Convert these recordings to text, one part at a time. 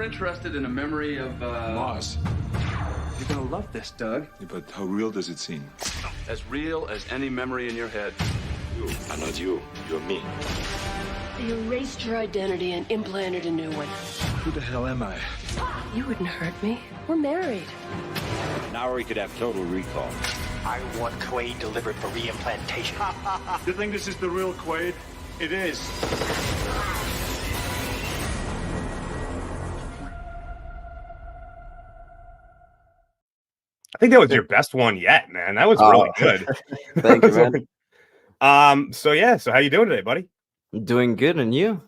interested in a memory of, Mars. You're gonna love this, Doug. Yeah, but how real does it seem? As real as any memory in your head. You are not you. You're me. They erased your identity and implanted a new one. Who the hell am I? You wouldn't hurt me. We're married. Now we could have total recall. I want Quaid delivered for reimplantation. You think this is the real Quaid? It is. I think that was your best one yet, man. That was really good. Thank you, man. So how you doing today, buddy? Doing good, and you?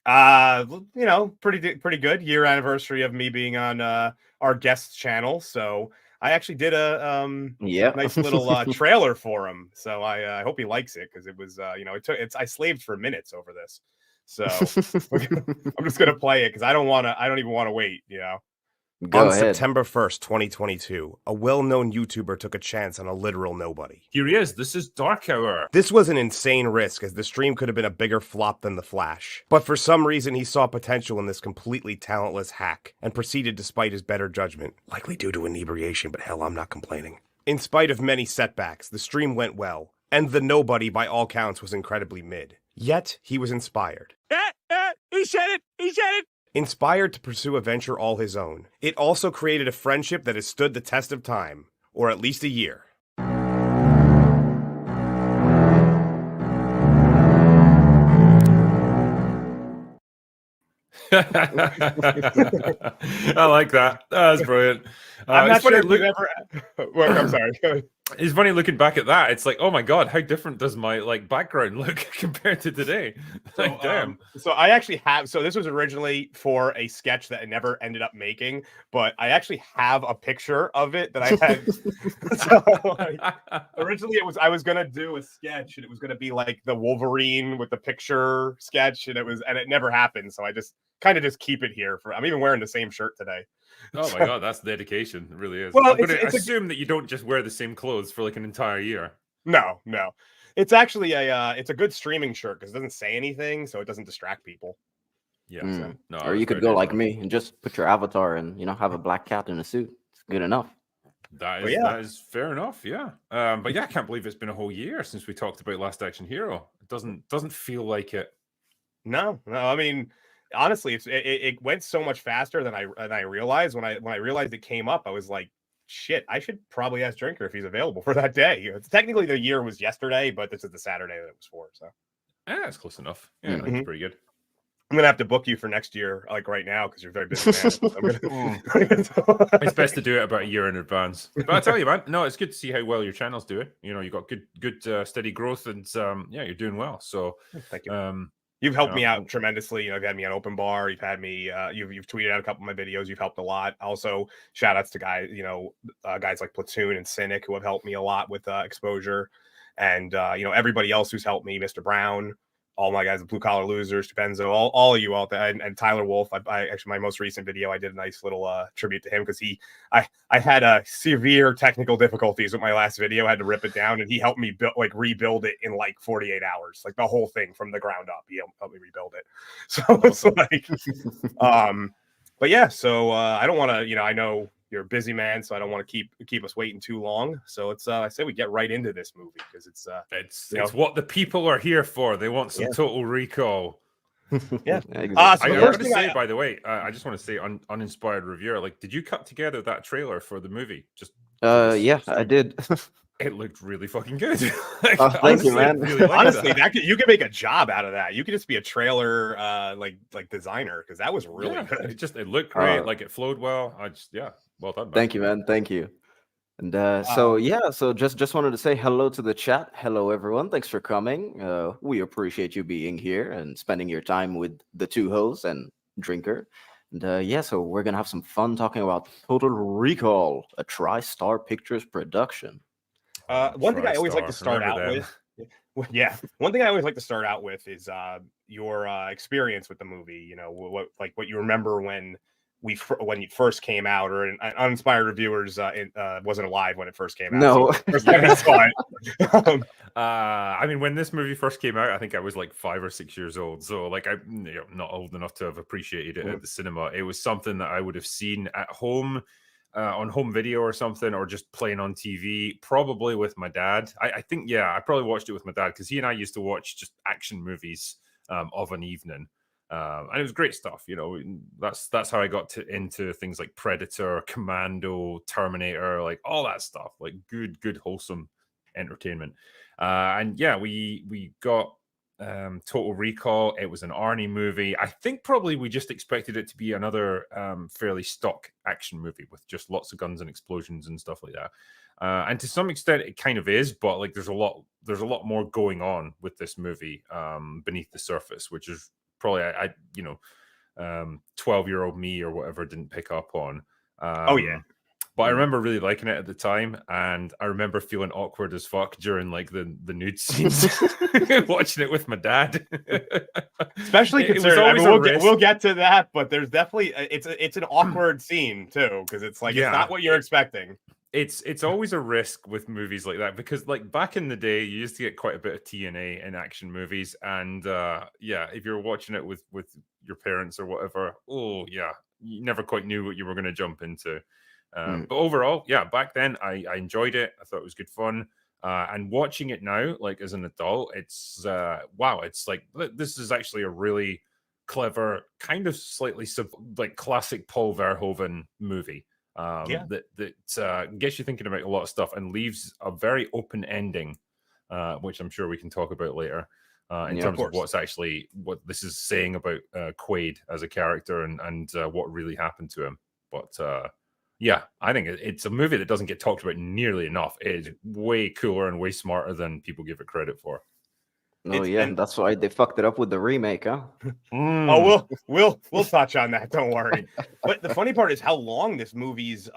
Pretty good. Year anniversary of me being on our guest channel. So I actually did a nice little trailer for him. So I hope he likes it, because it was I slaved for minutes over this. So I'm just gonna play it because I don't even want to wait, Go on ahead. September 1st, 2022, a well-known YouTuber took a chance on a literal nobody. Here he is. This is Dark Hour. This was an insane risk, as the stream could have been a bigger flop than The Flash. But for some reason, he saw potential in this completely talentless hack and proceeded despite his better judgment. Likely due to inebriation, but hell, I'm not complaining. In spite of many setbacks, the stream went well, and the nobody, by all counts, was incredibly mid. Yet, he was inspired. He said it! He said it! Inspired to pursue a venture all his own. It also created a friendship that has stood the test of time, or at least a year. I like that. That's brilliant. I'm not sure if look, ever... Well, I'm sorry. It's funny looking back at that. It's like, oh my god, how different does my background look compared to today? Damn. So I actually have. So this was originally for a sketch that I never ended up making, but I actually have a picture of it that I had. Originally, I was gonna do a sketch, and it was gonna be like the Wolverine with the picture sketch, and it never happened. So I just kind of keep it here. I'm even wearing the same shirt today. Oh my god, that's dedication. It really is. Well, I'm going to assume that you don't just wear the same clothes for an entire year. No. It's actually it's a good streaming shirt because it doesn't say anything, so it doesn't distract people. Yeah. No, or you could go like me and just put your avatar and have a black cat in a suit. It's good enough. That is fair enough. Yeah. But I can't believe it's been a whole year since we talked about Last Action Hero. It doesn't feel like it. No. I mean, honestly, it went so much faster than I realized. When I realized it came up, I was like, shit, I should probably ask Drinker if he's available for that day. Technically the year was yesterday, but this is the Saturday that it was for. So yeah, it's close enough. Yeah, that's pretty good. I'm gonna have to book you for next year, right now, because you're a very busy man. It's best to do it about a year in advance. But I tell you, man, no, it's good to see how well your channel's doing. You got good steady growth, and you're doing well. So thank you. You've helped me out tremendously. You've had me on Open Bar. You've had me. You've tweeted out a couple of my videos. You've helped a lot. Also, shout outs to guys like Platoon and Cynic, who have helped me a lot with exposure, and everybody else who's helped me, Mr. Brown, all my guys, the Blue Collar Losers, Stupenzo, all of you out there, and Tyler Wolf. I actually, my most recent video, I did a nice little tribute to him, because I had severe technical difficulties with my last video. I had to rip it down, and he helped me rebuild it in 48 hours, the whole thing from the ground up. He helped me rebuild it. So it's but yeah. So I don't want to, I know you're a busy man, so I don't want to keep us waiting too long. So it's I say we get right into this movie, because it's what the people are here for. They want some Total Recall. Yeah. Exactly. I want to say, by the way, I just want to say, uninspired reviewer, did you cut together that trailer for the movie? Yeah, I did. It looked really fucking good. Thank you, man. Really honestly, you could make a job out of that. You could just be a trailer designer, because that was really good. It looked great. It flowed well. Well done. Thank you, man. Thank you. And so just wanted to say hello to the chat. Hello, everyone. Thanks for coming. We appreciate you being here and spending your time with the two hosts and Drinker. And so we're gonna have some fun talking about Total Recall, a TriStar Pictures production. One thing I always like to start out with, one thing I always like to start out with is your experience with the movie. What you remember when when it first came out, or Uninspired Reviewers wasn't alive when it first came out. No. So first time I saw it. I mean, when this movie first came out, I think I was like 5 or 6 years old. So like I'm not old enough to have appreciated it at the cinema. It was something that I would have seen at home on home video or something, or just playing on TV, probably with my dad. I think, I probably watched it with my dad because he and I used to watch just action movies of an evening. And it was great stuff, that's how I got into things like Predator, Commando, Terminator, like all that stuff, like good wholesome entertainment. And we got Total Recall. It was an Arnie movie. I think probably we just expected it to be another fairly stock action movie with just lots of guns and explosions and stuff like that. And to some extent it kind of is, but like there's a lot more going on with this movie beneath the surface, which is probably 12-year-old me or whatever didn't pick up on. But I remember really liking it at the time, and I remember feeling awkward as fuck during like the nude scenes watching it with my dad. Especially considering we'll get to that, but there's definitely it's an awkward scene too, because it's like it's not what you're expecting. It's always a risk with movies like that, because like back in the day you used to get quite a bit of TNA in action movies, and if you're watching it with your parents or whatever, you never quite knew what you were going to jump into. But overall, back then I enjoyed it. I thought it was good fun. And watching it now, like as an adult, it's it's like this is actually a really clever, kind of slightly like classic Paul Verhoeven movie. That gets you thinking about a lot of stuff and leaves a very open ending, which I'm sure we can talk about later in terms of what this is saying about Quaid as a character and what really happened to him. But I think it's a movie that doesn't get talked about nearly enough. It's way cooler and way smarter than people give it credit for. That's why they fucked it up with the remake, huh? Oh, we'll touch on that. Don't worry. But the funny part is how long this movie's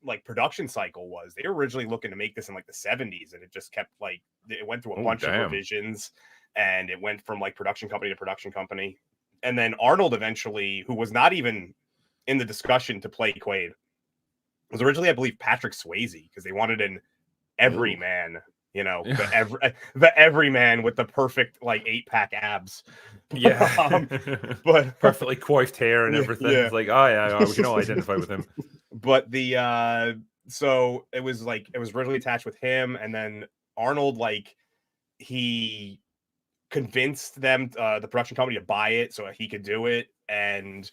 like production cycle was. They were originally looking to make this in like the 70s, and it just kept like it went through a bunch of revisions, and it went from like production company to production company. And then Arnold eventually, who was not even in the discussion to play Quaid, was originally, I believe, Patrick Swayze, because they wanted an everyman. The everyman with the perfect like 8-pack abs. But perfectly coiffed hair and everything. It's like, we can all identify with him. But so it was originally attached with him, and then Arnold, like, he convinced them, the production company, to buy it so he could do it. And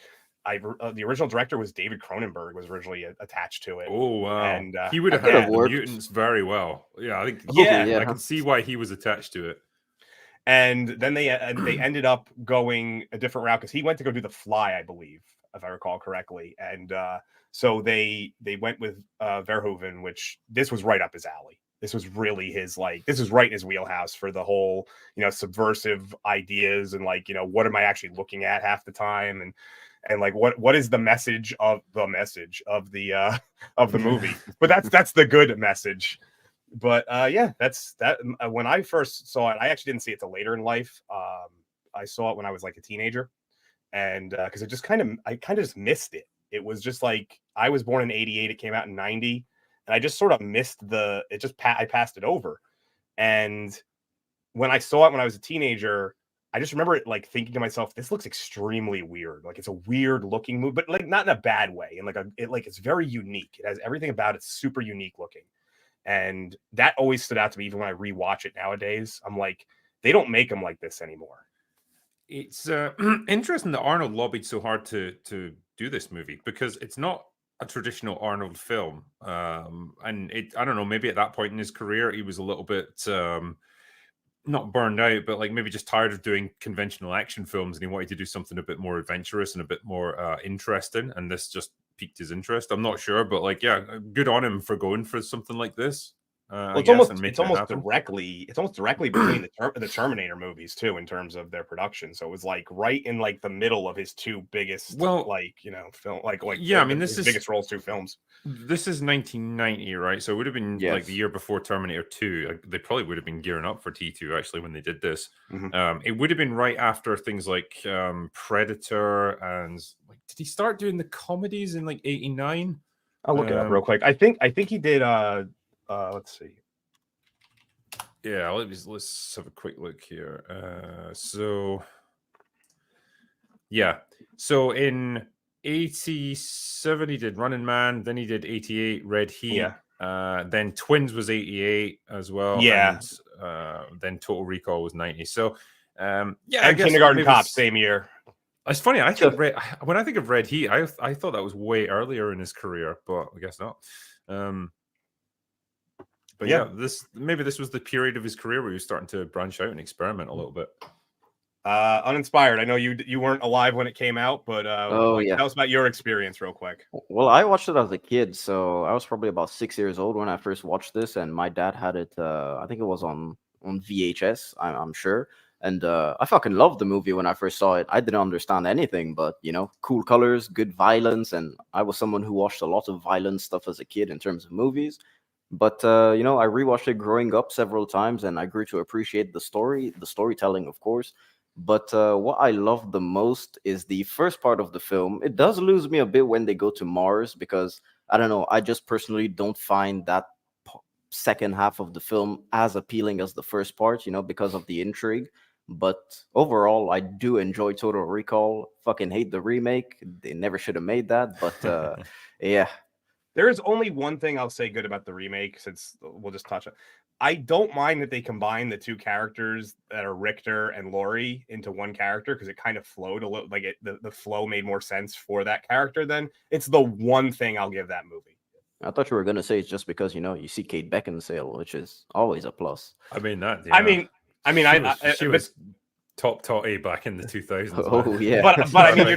the original director was David Cronenberg, was originally attached to it. Oh wow! And he would have had the mutants very well. I think. I can see why he was attached to it. And then they ended up going a different route, because he went to go do The Fly, I believe, if I recall correctly. And so they went with Verhoeven, which this was right up his alley. This was really this was right in his wheelhouse for the whole, subversive ideas, and like, what am I actually looking at half the time, and like what is the message of the movie. But that's the good message. But that's that. When I first saw it, I actually didn't see it till later in life. I saw it when I was like a teenager, and because I kind of just missed it. It was just like, I was born in 88, it came out in 90, and I just sort of missed I passed it over. And when I saw it when I was a teenager, I just remember it like thinking to myself, this looks extremely weird. Like, it's a weird looking movie, but like not in a bad way. And it's very unique. It has everything about it super unique looking. And that always stood out to me, even when I rewatch it nowadays. I'm like, they don't make them like this anymore. It's interesting that Arnold lobbied so hard to do this movie, because it's not a traditional Arnold film. And I don't know, maybe at that point in his career, he was a little bit not burned out, but like maybe just tired of doing conventional action films, and he wanted to do something a bit more adventurous and a bit more interesting. And this just piqued his interest. I'm not sure, but like, good on him for going for something like this. Well, I guess, and it's making it almost happen. directly between the Terminator movies too in terms of their production. So it was like right in like the middle of his two biggest film yeah, I mean, his biggest roles, two films. This is 1990, right? So it would have been like the Yes. year before Terminator 2. Like, they probably would have been gearing up for T2 actually when they did this. Mhm. It would have been right after things like Predator and like, did he start doing the comedies in like 89? I'll look it up real quick. I think he did. Let's see. Yeah, let's have a quick look here. So so in 87 he did Running Man, then he did 88 Red Heat. Then Twins was 88 as well. Yeah. And then Total Recall was 90. So I guess Kindergarten Cop same year. It's funny. I think when I think of Red Heat, I thought that was way earlier in his career, but I guess not. But this was the period of his career where he was starting to branch out and experiment a little bit. Uninspired. I know you weren't alive when it came out, but tell us about your experience real quick. Well, I watched it as a kid, so I was probably about 6 years old when I first watched this, and my dad had it. I think it was on VHS. I'm sure. And I fucking loved the movie when I first saw it. I didn't understand anything, but cool colors, good violence, and I was someone who watched a lot of violent stuff as a kid in terms of movies. But I rewatched it growing up several times, and I grew to appreciate the storytelling, of course. But what I love the most is the first part of the film. It does lose me a bit when they go to Mars because I don't know. I just personally don't find that second half of the film as appealing as the first part, because of the intrigue. But overall, I do enjoy Total Recall. Fucking hate the remake. They never should have made that. But yeah. There is only one thing I'll say good about the remake, since we'll just touch it. I don't mind that they combine the two characters that are Richter and Laurie into one character because it kind of flowed a little. Like the flow made more sense for that character. Then it's the one thing I'll give that movie. I thought you were gonna say it's just because you see Kate Beckinsale, which is always a plus. I mean that. Yeah. I mean, she was top A back in the 2000s. Oh yeah, but I mean,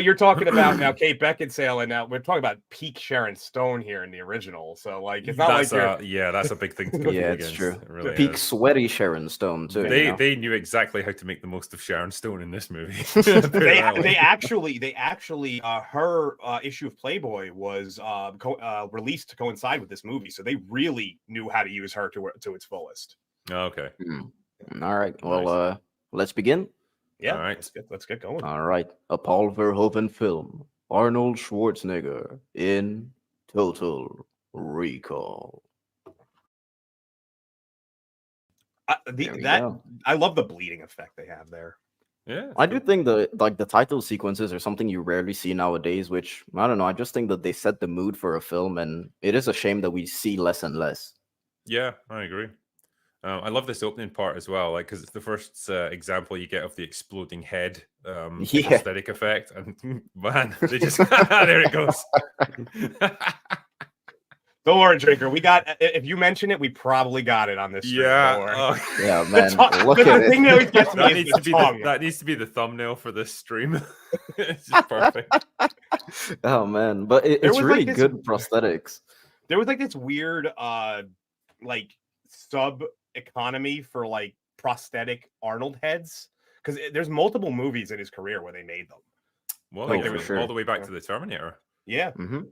you're talking about now Kate Beckinsale, and now we're talking about peak Sharon Stone here in the original. So like, it's not that's that's a big thing to compete it's against. true. It really Peak is. sweaty Sharon Stone too. They knew exactly how to make the most of Sharon Stone in this movie. they actually her issue of Playboy was released to coincide with this movie, so they really knew how to use her to its fullest. Okay. All right. Well, let's begin. Yeah. All right. Let's get going. All right. A Paul Verhoeven film. Arnold Schwarzenegger in Total Recall. I love the bleeding effect they have there. Yeah. I do think the title sequences are something you rarely see nowadays, which I don't know. I just think that they set the mood for a film, and it is a shame that we see less and less. Yeah, I agree. I love this opening part as well, like because it's the first example you get of the exploding head prosthetic effect, and man, they just there it goes. Don't worry, Drinker. We got. If you mention it, we probably got it on this. Yeah, yeah, man. Look at it. That needs to be the thumbnail for this stream. It's just perfect. Oh man, but it's really good prosthetics. There was like this weird, like sub economy for like prosthetic Arnold heads, because there's multiple movies in his career where they made them. Well, like all the way back to the Terminator. Yeah. Mm-hmm.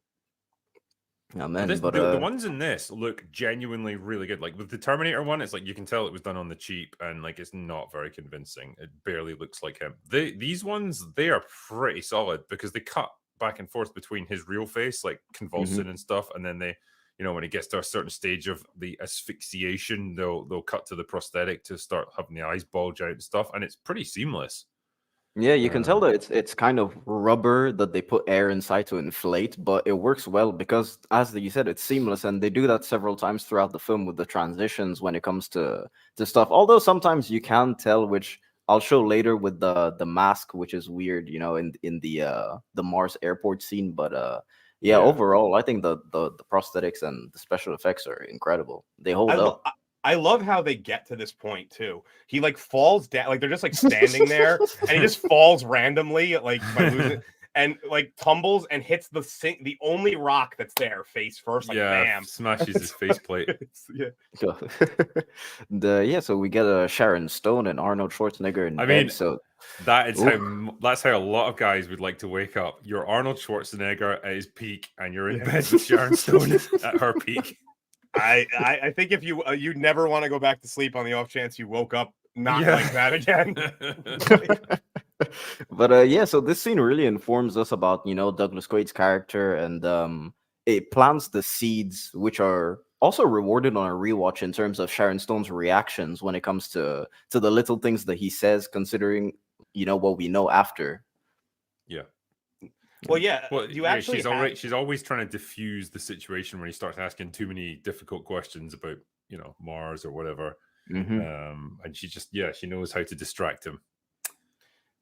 Yeah, man. The ones in this look genuinely really good. Like with the Terminator one, it's like you can tell it was done on the cheap, and like it's not very convincing. It barely looks like him. These ones, they are pretty solid because they cut back and forth between his real face, like convulsing and stuff, and then they, when it gets to a certain stage of the asphyxiation, they'll cut to the prosthetic to start having the eyes bulge out and stuff, and it's pretty seamless. Yeah, you can tell that it's kind of rubber that they put air inside to inflate, but it works well because, as you said, it's seamless, and they do that several times throughout the film with the transitions when it comes to stuff. Although sometimes you can tell, which I'll show later with the mask, which is weird, in the Mars airport scene. But yeah, overall, I think the prosthetics and the special effects are incredible. They hold up. I love how they get to this point too. He like falls down, like they're just like standing there, and he just falls randomly, like by losing. and like tumbles and hits the only rock that's there face first. Like bam, smashes his faceplate. Yeah. So we get a Sharon Stone and Arnold Schwarzenegger in bed. So that's how a lot of guys would like to wake up. You're Arnold Schwarzenegger at his peak, and you're in bed with Sharon Stone at her peak. I think if you'd never want to go back to sleep on the off chance you woke up not like that again. But yeah, so this scene really informs us about Douglas Quaid's character, and it plants the seeds which are also rewarded on a rewatch in terms of Sharon Stone's reactions when it comes to the little things that he says, considering what we know after. Yeah. Well, yeah. Well, she's always trying to diffuse the situation when he starts asking too many difficult questions about Mars or whatever. And she knows how to distract him.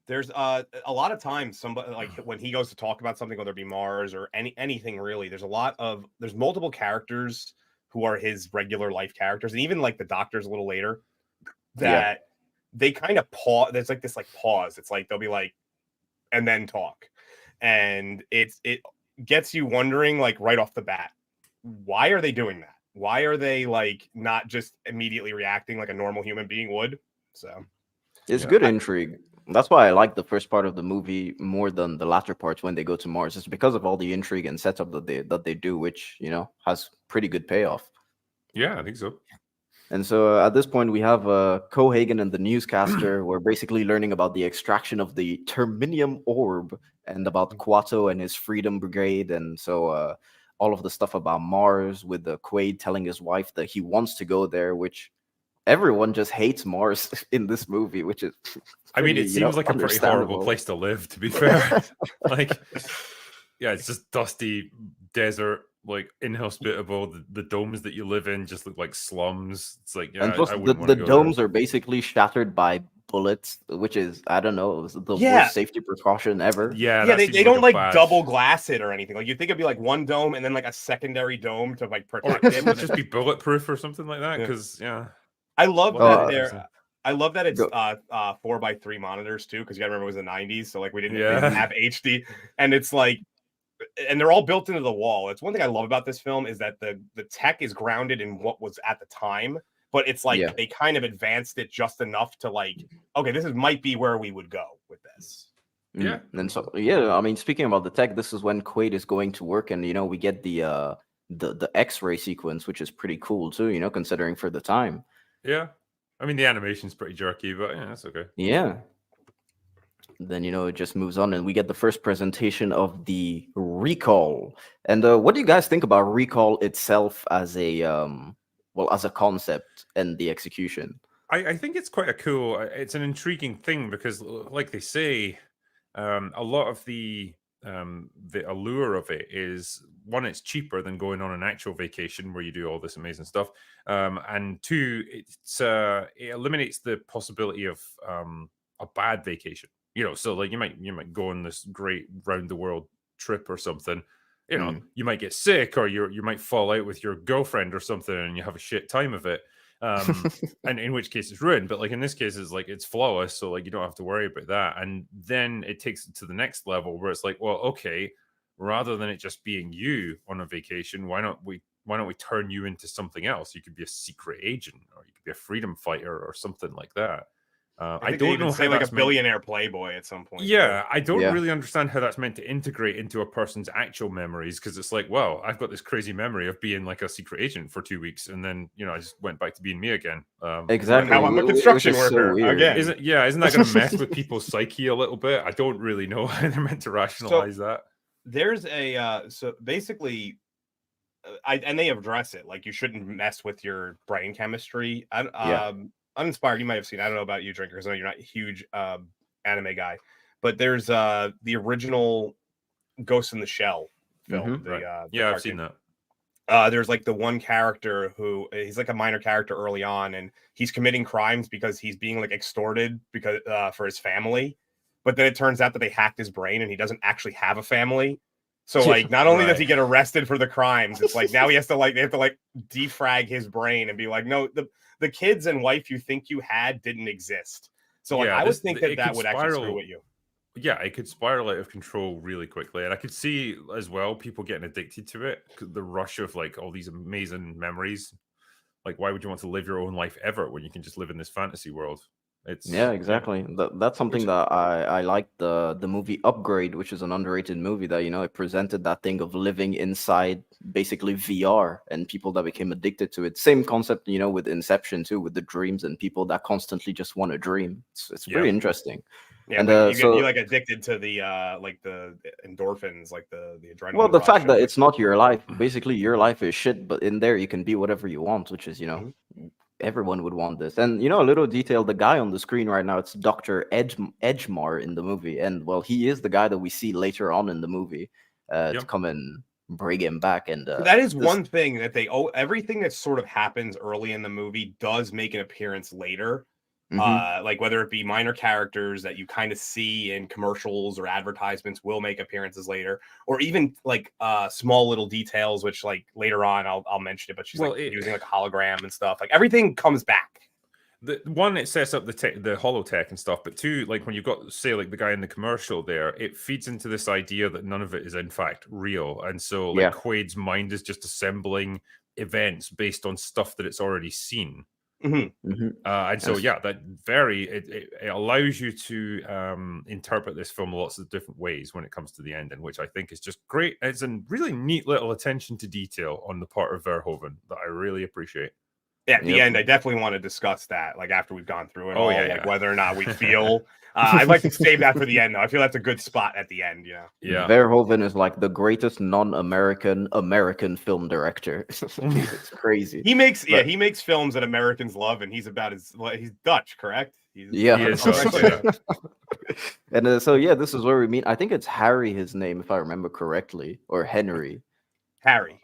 There's a lot of times somebody like when he goes to talk about something, whether it be Mars or anything really, there's multiple characters who are his regular life characters, and even like the doctors a little later that they kind of pause. There's like this pause. It's like they'll be like, and then talk, and it gets you wondering like right off the bat, why are they doing that? Why are they like not just immediately reacting like a normal human being would? So it's good intrigue. That's why I like the first part of the movie more than the latter parts when they go to Mars. It's because of all the intrigue and setup that they do, which has pretty good payoff. Yeah, I think so. And so at this point, we have Cohagen and the newscaster. We're basically learning about the extraction of the Terminium orb and about Kuato and his Freedom Brigade. And so all of the stuff about Mars, with the Quaid telling his wife that he wants to go there, which everyone just hates Mars in this movie, which is pretty, it seems like a pretty horrible place to live, to be fair. It's just dusty desert, like inhospitable. The domes that you live in just look like slums. It's like, and plus the domes are basically shattered by bullets, which is, I don't know, the worst safety precaution ever. They don't like double glass it or anything. Like you'd think it'd be like one dome and then like a secondary dome to like protect it. Would just be bulletproof or something like that. Because I love that I love that it's 4x3 monitors too, because you gotta remember it was the 90s, so like we didn't have HD, and it's like, and they're all built into the wall. It's one thing I love about this film is that the tech is grounded in what was at the time, but it's like they kind of advanced it just enough to like, okay, this might be where we would go with this. Yeah. And so I mean, speaking about the tech, this is when Quaid is going to work, and we get the X-ray sequence, which is pretty cool too, considering for the time. Yeah. I mean, the animation's pretty jerky, but that's okay. Yeah. Then, it just moves on, and we get the first presentation of the recall. And what do you guys think about recall itself as as a concept and the execution? I think it's quite it's an intriguing thing because, like they say, a lot of the allure of it is, one, it's cheaper than going on an actual vacation where you do all this amazing stuff, and two, it eliminates the possibility of a bad vacation. So like you might go on this great round the world trip or something. You might get sick, or you might fall out with your girlfriend or something, and you have a shit time of it. And in which case it's ruined. But like in this case, it's flawless, so like you don't have to worry about that. And then it takes it to the next level where it's like, well, okay, rather than it just being you on a vacation, why don't we turn you into something else? You could be a secret agent, or you could be a freedom fighter, or something like that. I don't know say how like that's a billionaire playboy at some point. Yeah, I don't really understand how that's meant to integrate into a person's actual memories, because it's like, well, I've got this crazy memory of being like a secret agent for 2 weeks, and then I just went back to being me again. Exactly. Now I'm a construction worker again. Isn't that going to mess with people's psyche a little bit? I don't really know how they're meant to rationalize that. There's so basically, and they address it like you shouldn't mess with your brain chemistry. Uninspired, you might have seen. I don't know about you, Drinker, because I know you're not a huge anime guy. But there's the original Ghost in the Shell film. I've seen that. There's like the one character who he's like a minor character early on, and he's committing crimes because he's being like extorted because for his family. But then it turns out that they hacked his brain, and he doesn't actually have a family. So like, not only does he get arrested for the crimes, it's like now they have to defrag his brain and be like, no, the kids and wife you think you had didn't exist. So like, I would think that would actually screw with you. yeah, it could spiral out of control really quickly, and I could see as well people getting addicted to it. 'Cause the rush of like all these amazing memories. Like, why would you want to live your own life ever when you can just live in this fantasy world? Yeah, It's exactly. That's something Which that I like the movie Upgrade, which is an underrated movie that, it presented that thing of living inside basically VR and people that became addicted to it. Same concept, with Inception too, with the dreams and people that constantly just want to dream. It's yeah, pretty interesting. Yeah, And but you so like addicted to the like the endorphins, like the adrenaline. well, the rush fact of, that like, it's not your life, basically your life is shit, but in there you can be whatever you want, which is, Mhm. everyone would want this. And a little detail, the guy on the screen right now, it's Dr. Edgemar in the movie. And well, he is the guy that we see later on in the movie to Yep. come and bring him back. And that is this- one thing that everything that sort of happens early in the movie does make an appearance later. Mhm. Like whether it be minor characters that you kind of see in commercials or advertisements will make appearances later, or even like small little details, which like later on I'll mention it, but she's using like a hologram and stuff. Like everything comes back. The one, it sets up the holotech and stuff, but two, like when you've got, say, like the guy in the commercial there, it feeds into this idea that none of it is in fact real, and so like Yeah. Quaid's mind is just assembling events based on stuff that it's already seen. Mhm. And so, Yes. yeah, that it allows you to interpret this film lots of different ways when it comes to the ending, which I think is just great. It's a really neat little attention to detail on the part of Verhoeven that I really appreciate. At the Yep. end, I definitely want to discuss that, like after we've gone through it Oh, all, yeah, like yeah. whether or not we feel. I'd like to save that for the end, though. I feel that's a good spot at the end. Yeah. Verhoeven is like the greatest non-American film director. It's crazy. He makes But- he makes films that Americans love, and he's he's Dutch, correct? Yeah. He is Dutch, yeah. And so yeah, this is where we meet. I think it's Harry, his name, if I remember correctly, or Henry. Harry.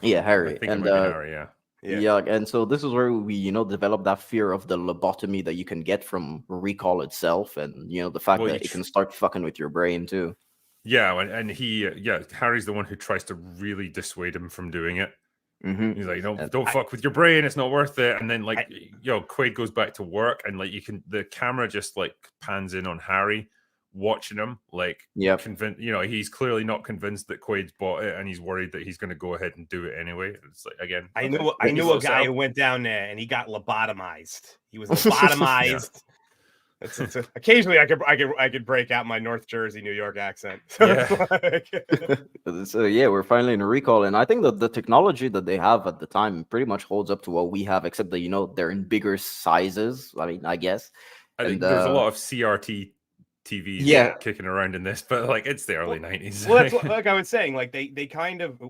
Yeah, I Harry. think it And might be Harry, yeah. yeah, and so this is where we, develop that fear of the lobotomy that you can get from recall itself, and the fact Well, that it can start fucking with your brain too. Yeah, and he, Harry's the one who tries to really dissuade him from doing it. Mm-hmm. He's like, And don't fuck with your brain, it's not worth it. And then like, Quaid goes back to work, and like the camera just like pans in on Harry watching him, like Yep. convinced, he's clearly not convinced that Quaid's bought it, and he's worried that he's going to go ahead and do it anyway. It's like, again, I okay, knew make it a so guy sad. who went down there and he got lobotomized. He was lobotomized. Occasionally, I could break out my North Jersey, New York accent. So So yeah, we're finally in recall, and I think that the technology that they have at the time pretty much holds up to what we have, except that they're in bigger sizes. I mean, I guess. I think And, there's a lot of CRT TVs Yeah. kicking around in this, but like it's the early 90s. Well, that's like I was saying. Like they kind of.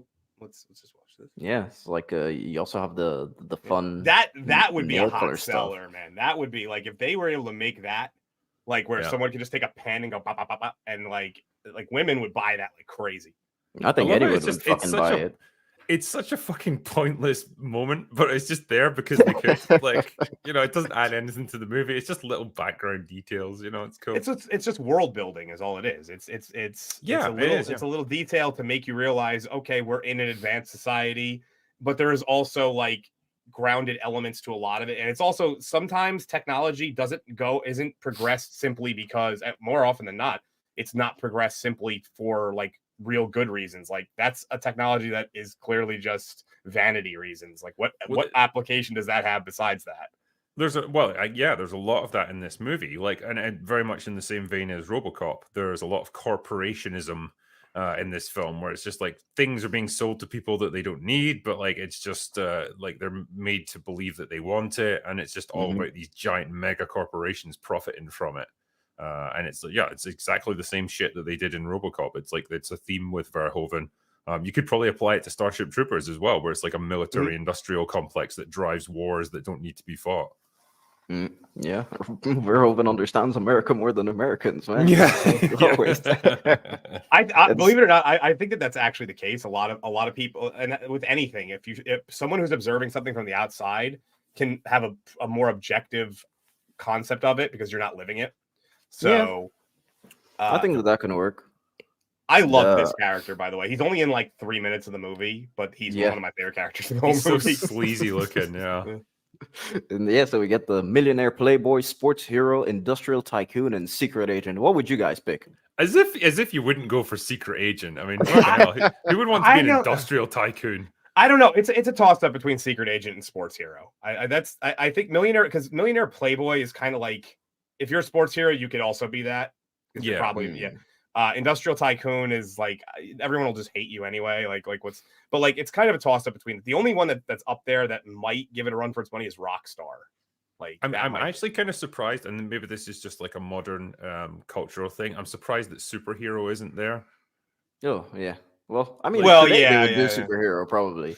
Let's just watch this. Yeah, it's like you also have the fun That would be a nail hot color stuff. seller, man. That would be like if they were able to make that, like where Yeah. someone could just take a pen and go pop, pop, pop, pop, and like women would buy that like crazy. I think I love it. anyone It's would just- it's fucking such buy a- it. It's such a fucking pointless moment, but it's just there because they could. Like, it doesn't add anything to the movie. It's just little background details. It's cool. It's just world building is all it is. It's Yeah, a it little is, yeah. it's a little detail to make you realize, okay, we're in an advanced society, but there is also like grounded elements to a lot of it. And it's also sometimes technology isn't progressed simply because more often than not, it's not progressed simply for like real good reasons. Like that's a technology that is clearly just vanity reasons. Like what application does that have besides that? There's a lot of that in this movie. Like, and very much in the same vein as RoboCop. There's a lot of corporationism in this film, where it's just like things are being sold to people that they don't need, but like it's just like they're made to believe that they want it, and it's just all about these giant mega corporations profiting from it. And it's exactly the same shit that they did in RoboCop. It's a theme with Verhoeven. You could probably apply it to Starship Troopers as well, where it's like a military industrial complex that drives wars that don't need to be fought. Yeah, Verhoeven understands America more than Americans, man. I It's- believe it or not, I think that's actually the case. A lot of people, and with anything, if someone who's observing something from the outside can have a more objective concept of it because you're not living it. So I think that can work. I love this character, by the way. He's only in like 3 minutes of the movie, but he's one of my favorite characters in the whole He's so movie. sleazy looking, yeah. And yeah, so we get the millionaire, playboy, sports hero, industrial tycoon, and secret agent. What would you guys pick? As if you wouldn't go for secret agent. I mean, what the hell? Who would want to be an industrial tycoon? I don't know. It's a toss up between secret agent and sports hero. I think millionaire, because millionaire playboy is kind of like, if you're a sports hero, you could also be that. Yeah, probably industrial tycoon is like everyone will just hate you anyway. But like it's kind of a toss up between. The only one that's up there that might give it a run for its money is Rockstar. Like I'm actually kind of surprised, and maybe this is just like a modern cultural thing. I'm surprised that superhero isn't there. Oh yeah. Well, I mean, well, today yeah, they would do superhero probably.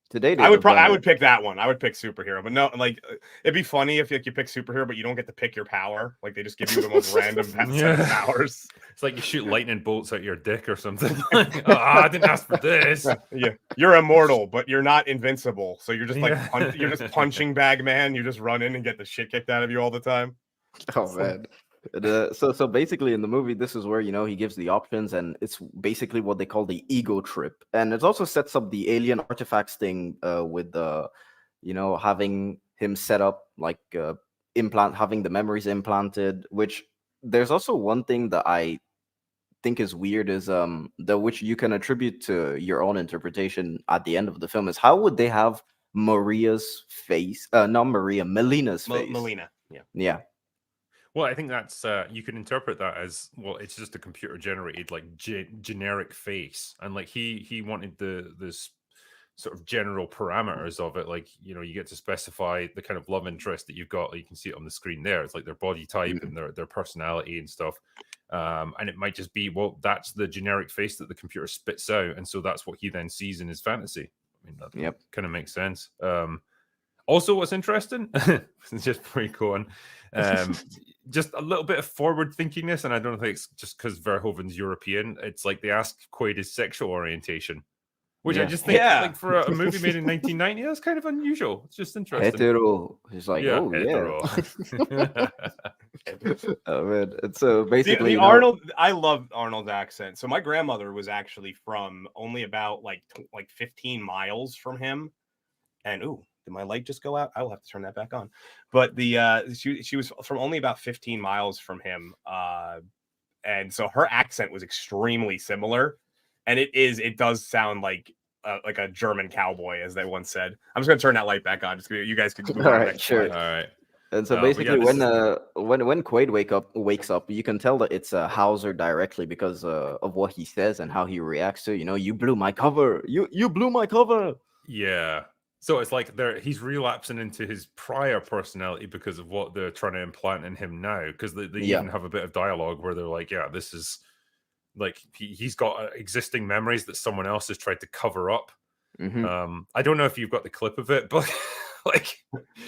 Today I would pick that one. I would pick superhero, but no, like it'd be funny if like you pick superhero, but you don't get to pick your power. Like they just give you the most random set of powers. It's like you shoot lightning bolts out your dick or something. I didn't ask for this. Yeah, you're immortal, but you're not invincible. So you're just like you're just punching bag man. You just run in and get the shit kicked out of you all the time. Oh man. So basically in the movie, this is where he gives the options, and it's basically what they call the ego trip, and it also sets up the alien artifacts thing with having him set up like having the memories implanted. Which there's also one thing that I think is weird is which you can attribute to your own interpretation at the end of the film is how would they have Maria's face? Not Maria, Melina's face. Melina, yeah. Well, I think that's you can interpret that as well. It's just a computer generated like generic face, and like he wanted this sort of general parameters of it. Like you get to specify the kind of love interest that you've got. Like, you can see it on the screen there. It's like their body type and their personality and stuff. And it might just be, well, that's the generic face that the computer spits out, and so that's what he then sees in his fantasy. I mean, that kind of makes sense. Also, what's interesting, just before you go on, just a little bit of forward thinkingness, and I don't think it's just because Verhoeven's European. It's like they ask Quaid his sexual orientation, which I just think, like for a movie made in 1990, that's kind of unusual. It's just interesting. Hetero. He's like, hetero. Oh man, and so basically, Arnold. I love Arnold's accent. So my grandmother was actually from only about like 15 miles from him, and did my light just go out? I will have to turn that back on. But she was from only about 15 miles from him, and so her accent was extremely similar, and it does sound like a German cowboy, as they once said. I'm just gonna turn that light back on. Just you guys can move on. Right, sure. All right. And so basically, when Quaid wakes up, you can tell that it's Hauser directly because of what he says and how he reacts to. You blew my cover. You blew my cover. Yeah. So it's like he's relapsing into his prior personality because of what they're trying to implant in him now. Because they even have a bit of dialogue where they're like, "Yeah, this is like he's got existing memories that someone else has tried to cover up." Mm-hmm. I don't know if you've got the clip of it, but like,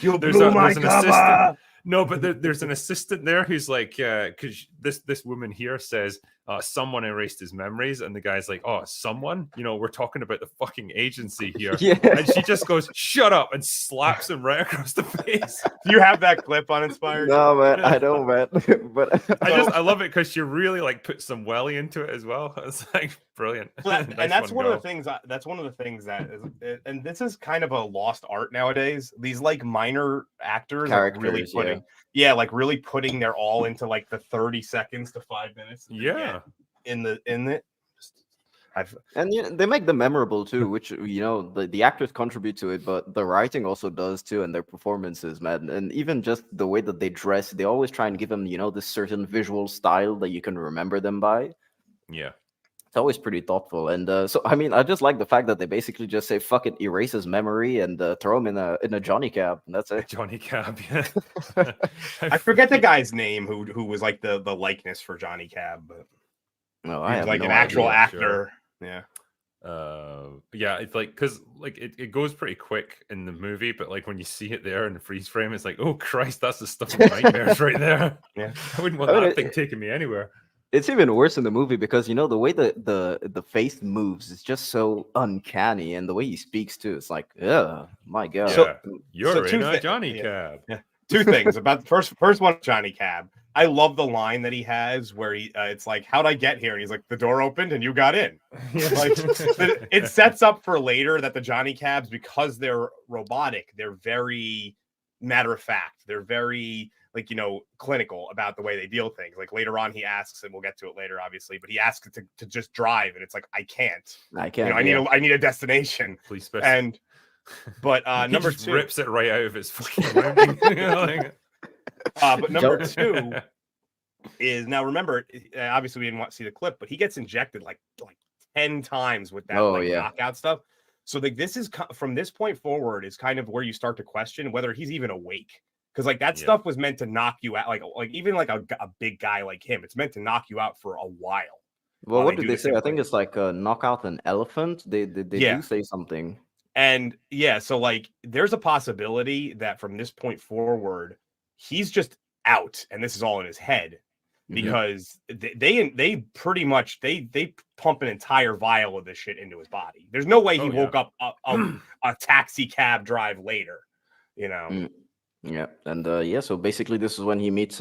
there's an assistant. No, but there's an assistant there who's like, because this woman here says someone erased his memories, and the guy's like, "Oh, someone? We're talking about the fucking agency here." Yeah. And she just goes, "Shut up," and slaps him right across the face. Do you have that clip uninspired? No, man, I don't, man. But I love it because she really like put some welly into it as well. It's like brilliant. And that's one of the things. That's one of the things that is, and this is kind of a lost art nowadays. These like minor actors are really putting. Yeah, like really putting their all into like the 30 seconds to 5 minutes. Yeah, in it. And they make them memorable too, which the actors contribute to it, but the writing also does too, and their performances, man. And even just the way that they dress, they always try and give them this certain visual style that you can remember them by. Yeah. It's always pretty thoughtful, and so I mean, I just like the fact that they basically just say "fuck it," erase his memory, and throw him in a Johnny cab, and that's it. Johnny Cab, yeah. I forget the guy's name who was like the likeness for Johnny Cab, but no, I have like no an actual idea. actor. Sure. Yeah, it's like because like it goes pretty quick in the movie, but like when you see it there in the freeze frame, it's like, oh Christ, that's the stuff of nightmares right there. Yeah, I wouldn't want that thing taking me anywhere. It's even worse in the movie because the way the face moves is just so uncanny, and the way he speaks too, it's like, my god. Yeah. You're in a Johnny Cab. Yeah. Two things about the first one, Johnny Cab. I love the line that he has where it's like, "How'd I get here?" And he's like, "The door opened and you got in." Like, it sets up for later that the Johnny Cabs, because they're robotic, they're very matter of fact. They're very like, clinical about the way they deal things. Like later on, he asks, and we'll get to it later, obviously, but he asks to just drive, and it's like, I can't. I need a destination. Please specify. But he number just two rips it right out of his fucking rounding. but number two is, now remember, obviously we didn't want to see the clip, but he gets injected like 10 times with that knockout stuff. So like this is from this point forward is kind of where you start to question whether he's even awake, because like that stuff was meant to knock you out, like even like a big guy like him, it's meant to knock you out for a while. Well, what did they say? I think it's like knock out an elephant. They do say something. And so like there's a possibility that from this point forward he's just out, and this is all in his head, because they pretty much they pump an entire vial of this shit into his body. There's no way he woke up a taxi cab drive later, Yeah, and so basically this is when he meets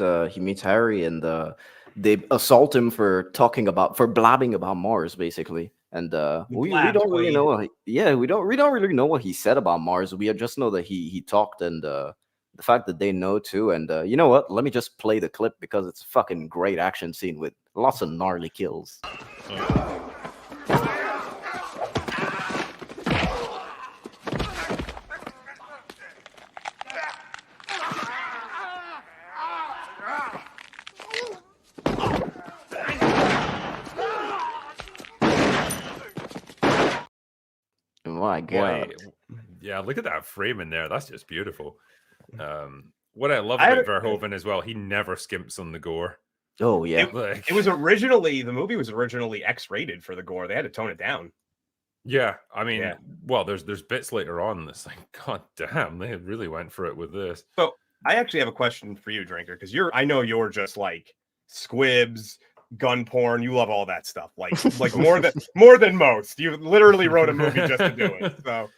Harry, and they assault him for blabbing about Mars, basically. And we don't really know. We don't really know what he said about Mars. We just know that he talked, and the fact that they know too. And you know what? Let me just play the clip because it's a fucking great action scene with lots of gnarly kills. My God. Yeah, look at that frame in there. That's just beautiful. What I love about Verhoeven as well, he never skimps on the gore. Oh yeah. It was originally, the movie was originally X-rated for the gore. They had to tone it down. Yeah, I mean, well, there's bits later on that's like, God damn, they really went for it with this. So I actually have a question for you, Drinker, because I know you're just like squibs, gun porn. You love all that stuff, like more than most. You literally wrote a movie just to do it. So,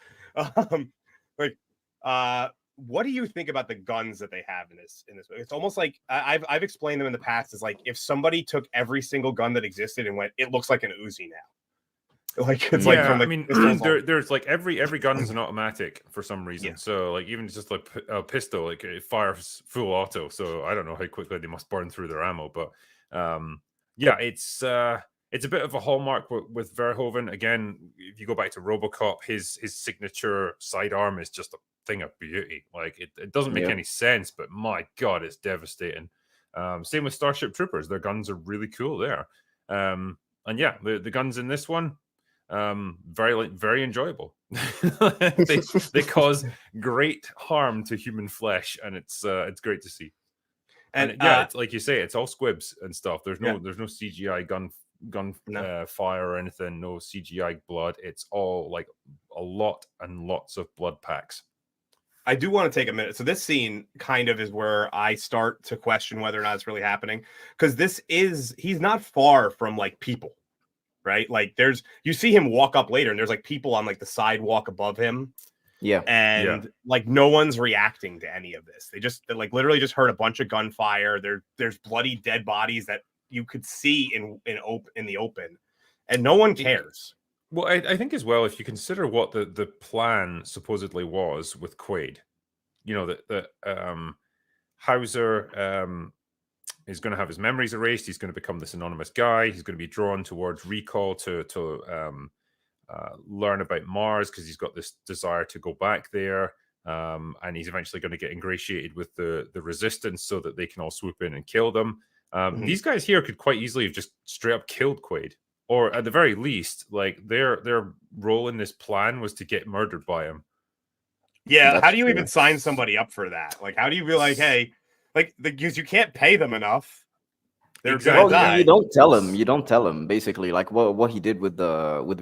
what do you think about the guns that they have in this movie? It's almost like I've explained them in the past as like if somebody took every single gun that existed and went, it looks like an Uzi now. Like it's like from the, I mean, there's like every gun is an automatic for some reason. So like even just like a pistol, like it fires full auto. So I don't know how quickly they must burn through their ammo, but it's a bit of a hallmark with Verhoeven. Again, if you go back to RoboCop, his signature sidearm is just a thing of beauty. Like it doesn't make any sense, but my God, it's devastating. Same with Starship Troopers. Their guns are really cool there. And the guns in this one, very enjoyable. they cause great harm to human flesh, and it's great to see. And it's like you say, it's all squibs and stuff. There's no CGI gun fire or anything, no CGI blood. It's all like a lot and lots of blood packs. I do want to take a minute. So this scene kind of is where I start to question whether or not it's really happening, because he's not far from like people, right? Like you see him walk up later and there's like people on like the sidewalk above him. Yeah. And like no one's reacting to any of this. They like literally just heard a bunch of gunfire. There's bloody dead bodies that you could see in the open, and no one cares. Well, I think as well, if you consider what the plan supposedly was with Quaid, that Hauser is going to have his memories erased. He's going to become this anonymous guy. He's going to be drawn towards recall to learn about Mars because he's got this desire to go back there. And he's eventually going to get ingratiated with the resistance so that they can all swoop in and kill them. These guys here could quite easily have just straight up killed Quaid. Or at the very least, like their role in this plan was to get murdered by him. Yeah, that's how do you even sign somebody up for that? Like, how do you be like, hey, like because you can't pay them enough. They're gonna die. You don't tell him. Basically, like what he did with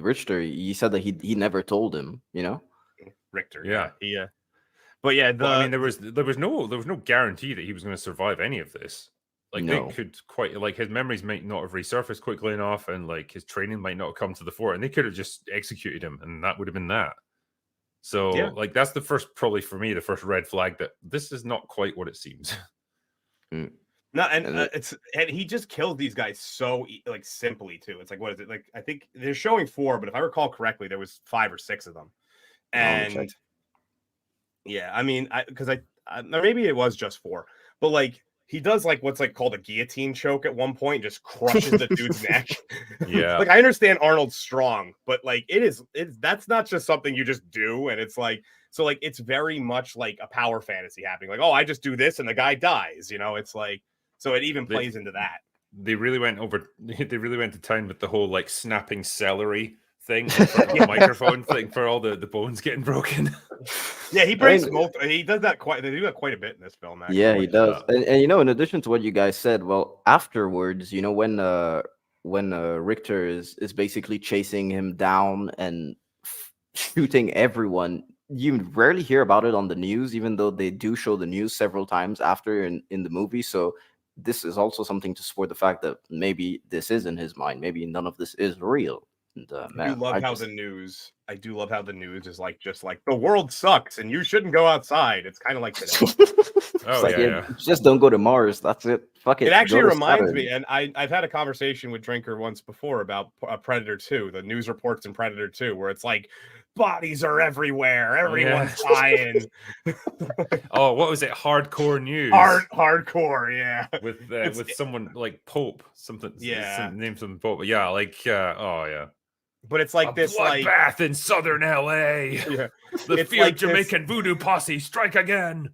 Richter. He said that he never told him. Richter. Yeah. But yeah, I mean, there was no guarantee that he was going to survive any of this. Like they could his memories might not have resurfaced quickly enough, and like his training might not have come to the fore, and they could have just executed him, and that would have been that. So Yeah. like that's the first, probably for me, the first red flag that this is not quite what it seems. No, and he just kills these guys so like simply too. It's like, what is it? Like, I think they're showing 4, but if I recall correctly, there was 5 or 6 of them. And yeah, I mean, because I or maybe it was just 4, but like he does like what's like called a guillotine choke at one point, just crushes the dude's neck. Yeah, Like I understand Arnold's strong, but like it's that's not just something you just do, and it's like so like it's very much like a power fantasy happening. Like, oh, I just do this and the guy dies. You know, it's like. So it even plays into that. They really went to town with the whole like snapping celery thing in front of the microphone thing for all the bones getting broken. Yeah, he breaks he does that quite. They do that quite a bit in this film. Actually. Yeah, he does. And you know, in addition to what you guys said, well, afterwards, you know, when Richter is basically chasing him down and shooting everyone, you rarely hear about it on the news, even though they do show the news several times after in the movie. So this is also something to support the fact that maybe this is in his mind. Maybe none of this is real. And, man, I do love how the news is like just like the world sucks and you shouldn't go outside. It's kind of like today. Just don't go to Mars. That's it. Fuck it. It actually reminds me, and I've had a conversation with Drinker once before about Predator 2, the news reports in Predator 2, where it's like bodies are everywhere, everyone's dying. Oh, what was it? Hardcore news. Hardcore, yeah. With someone like Pope, something. Yeah, name something Pope. But yeah, like oh yeah. But it's like this bloodbath in southern LA. Yeah. The feared Jamaican voodoo posse strike again.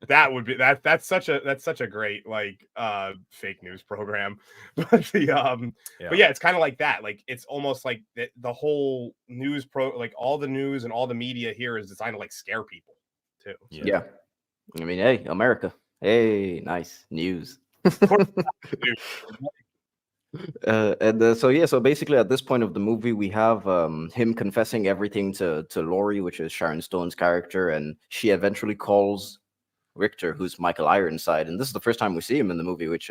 That would be that's such a great like fake news program. But the but yeah, it's kind of like that. Like it's almost like the whole news like all the news and all the media here is designed to like scare people too. Yeah. I mean, hey, America. Hey, nice news. So basically at this point of the movie we have him confessing everything to Laurie, which is Sharon Stone's character, and she eventually calls Richter, who's Michael Ironside, and this is the first time we see him in the movie, which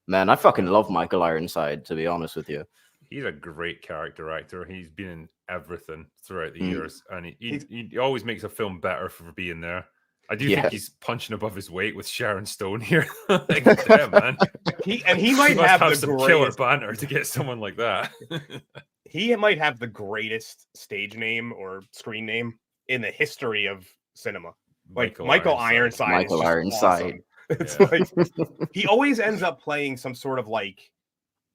man, I fucking love Michael Ironside, to be honest with you. He's a great character actor. He's been in everything throughout the years, and he always makes a film better for being there. I do think he's punching above his weight with Sharon Stone here. Like, damn, man. He might have some killer banter to get someone like that. He might have the greatest stage name or screen name in the history of cinema. Like Michael Ironside. Michael Ironside. Awesome. It's like he always ends up playing some sort of like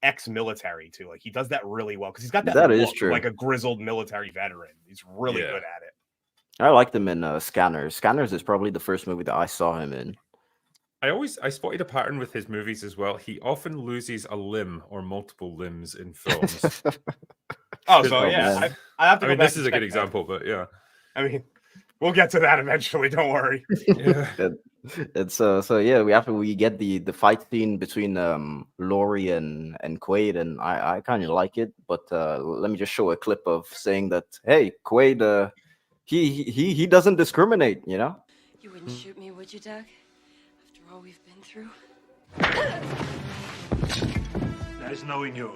ex-military too. Like he does that really well because he's got that look, is true. Like a grizzled military veteran. He's really good at it. I liked him in Scanners. Scanners is probably the first movie that I saw him in. I spotted a pattern with his movies as well. He often loses a limb or multiple limbs in films. I have to. This is a good example, but yeah. I mean, we'll get to that eventually. Don't worry. It's we get the fight scene between Laurie and Quaid, and I kind of like it. But let me just show a clip of saying that, hey, Quaid, he doesn't discriminate, you know. You wouldn't shoot me, would you, Doug? After all we've been through. Nice knowing you.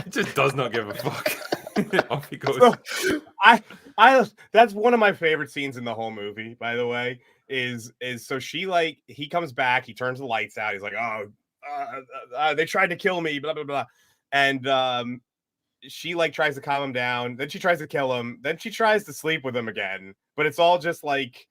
He just does not give a fuck. Off he goes. So, I that's one of my favorite scenes in the whole movie, by the way, is so she like he comes back, he turns the lights out, he's like, they tried to kill me, blah blah blah. And she like tries to calm him down, then she tries to kill him, then she tries to sleep with him again, but it's all just like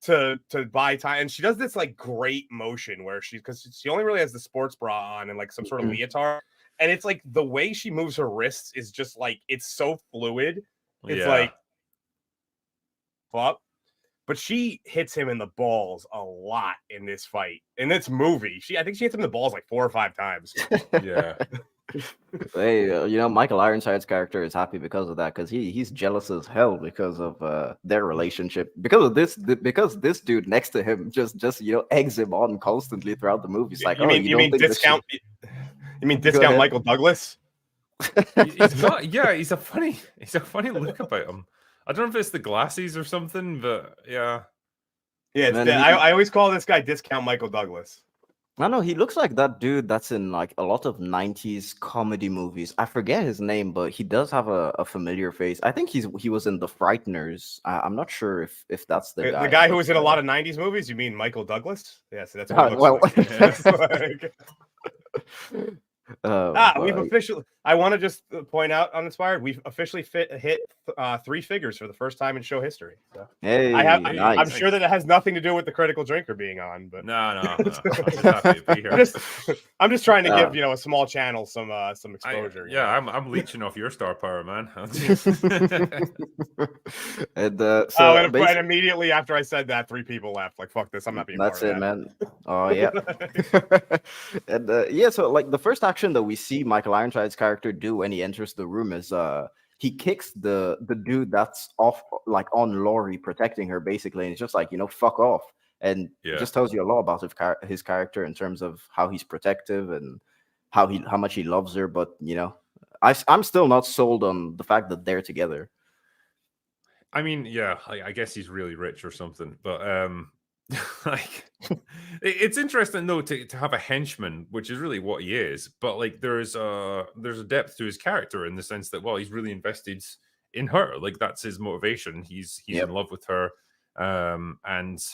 to buy time. And she does this like great motion where because she only really has the sports bra on and like some sort of leotard, and it's like the way she moves her wrists is just like it's so fluid. It's like flop. But she hits him in the balls a lot in this fight. In this movie, I think she hits him in the balls like 4 or 5 times. Yeah. Hey, Michael Ironside's character is happy because of that, because he's jealous as hell because of their relationship, because this dude next to him just eggs him on constantly throughout the movie. It's like, you mean discount Michael Douglas? He's a funny look about him. I don't know if it's the glasses or something, but yeah. Yeah, I always call this guy discount Michael Douglas. I know he looks like that dude that's in like a lot of 90s comedy movies. I forget his name, but he does have a familiar face. I think he was in The Frighteners. I'm not sure if that's the guy. The guy who but, was in a lot of 90s movies? You mean Michael Douglas? Yes, that's what he looks like. We've but- officially. I want to just point out, uninspired, we've officially hit 3 figures for the first time in show history. So hey, I'm nice. sure that it has nothing to do with the critical drinker being on, but No. I'm just happy to be here. I'm just trying to give a small channel some exposure. I'm leeching off your star power, man. And and immediately after I said that, 3 people left. Like, fuck this, I'm not being that's part it, of that. man. Oh yeah. And so like the first action that we see Michael Ironside's character do when he enters the room is he kicks the dude that's off, like on Laurie, protecting her basically, and he's just like, fuck off. And it just tells you a lot about his character in terms of how he's protective and how much he loves her. But I'm still not sold on the fact that they're together. I mean, yeah, I guess he's really rich or something, but like it's interesting though to have a henchman, which is really what he is. But like there's a depth to his character in the sense that, well, he's really invested in her. Like that's his motivation. He's in love with her, and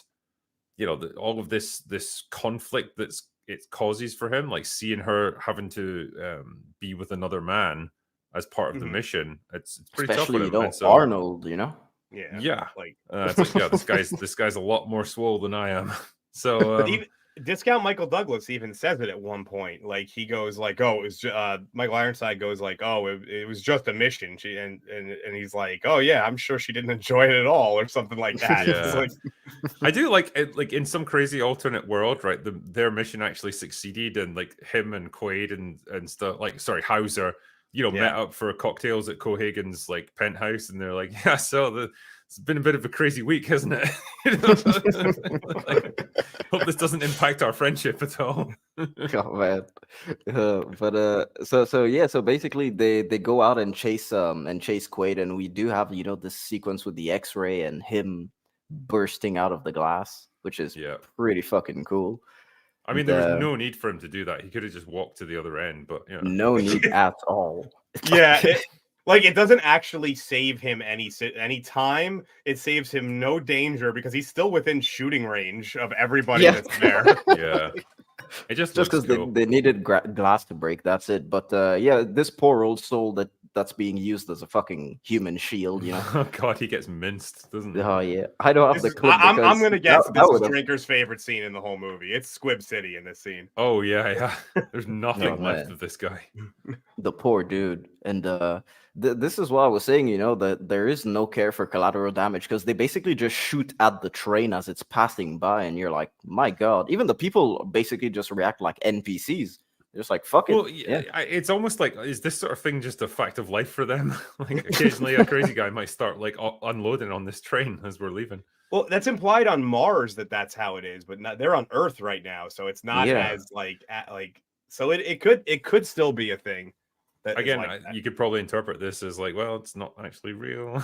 all of this conflict it causes for him, like seeing her having to be with another man as part of the mission. It's pretty Especially, tough for him. Arnold, Yeah, like it's like, this guy's a lot more swole than I am. So Discount Michael Douglas even says it at one point. Like he goes like, "Oh, it was Michael Ironside goes like, oh, it was just a mission." And he's like, "Oh yeah, I'm sure she didn't enjoy it at all," or something like that. Yeah. It's like, I do like it, like in some crazy alternate world, right? Their mission actually succeeded, and like him and Quaid and stuff. Like, sorry, Hauser. Met up for cocktails at Cohagen's like penthouse, and they're like, "Yeah, so it's been a bit of a crazy week, hasn't it?" Hope this doesn't impact our friendship at all. Oh man, so basically they go out and chase Quaid, and we do have this sequence with the X-ray and him bursting out of the glass, which is pretty fucking cool. I mean, there was no need for him to do that. He could have just walked to the other end, but no need at all. Yeah, it doesn't actually save him any time. It saves him no danger because he's still within shooting range of everybody that's there. Yeah, it just because cool. they needed glass to break. That's it. But this poor old soul that's being used as a fucking human shield. Oh god, he gets minced, doesn't he? Oh yeah, I don't have the clip. I'm gonna guess this is Drinker's favorite scene in the whole movie. It's Squib City in this scene. Oh yeah. There's nothing left of this guy. The poor dude. And this is what I was saying. That there is no care for collateral damage because they basically just shoot at the train as it's passing by, and you're like, my god. Even the people basically just react like NPCs. They're just like, fuck it. Well, it's almost like, is this sort of thing just a fact of life for them? Like occasionally a crazy guy might start like unloading on this train as we're leaving. Well, that's implied on Mars that's how it is, but they're on Earth right now, so it's not as like so it could still be a thing. Again, you could probably interpret this as like, well, it's not actually real.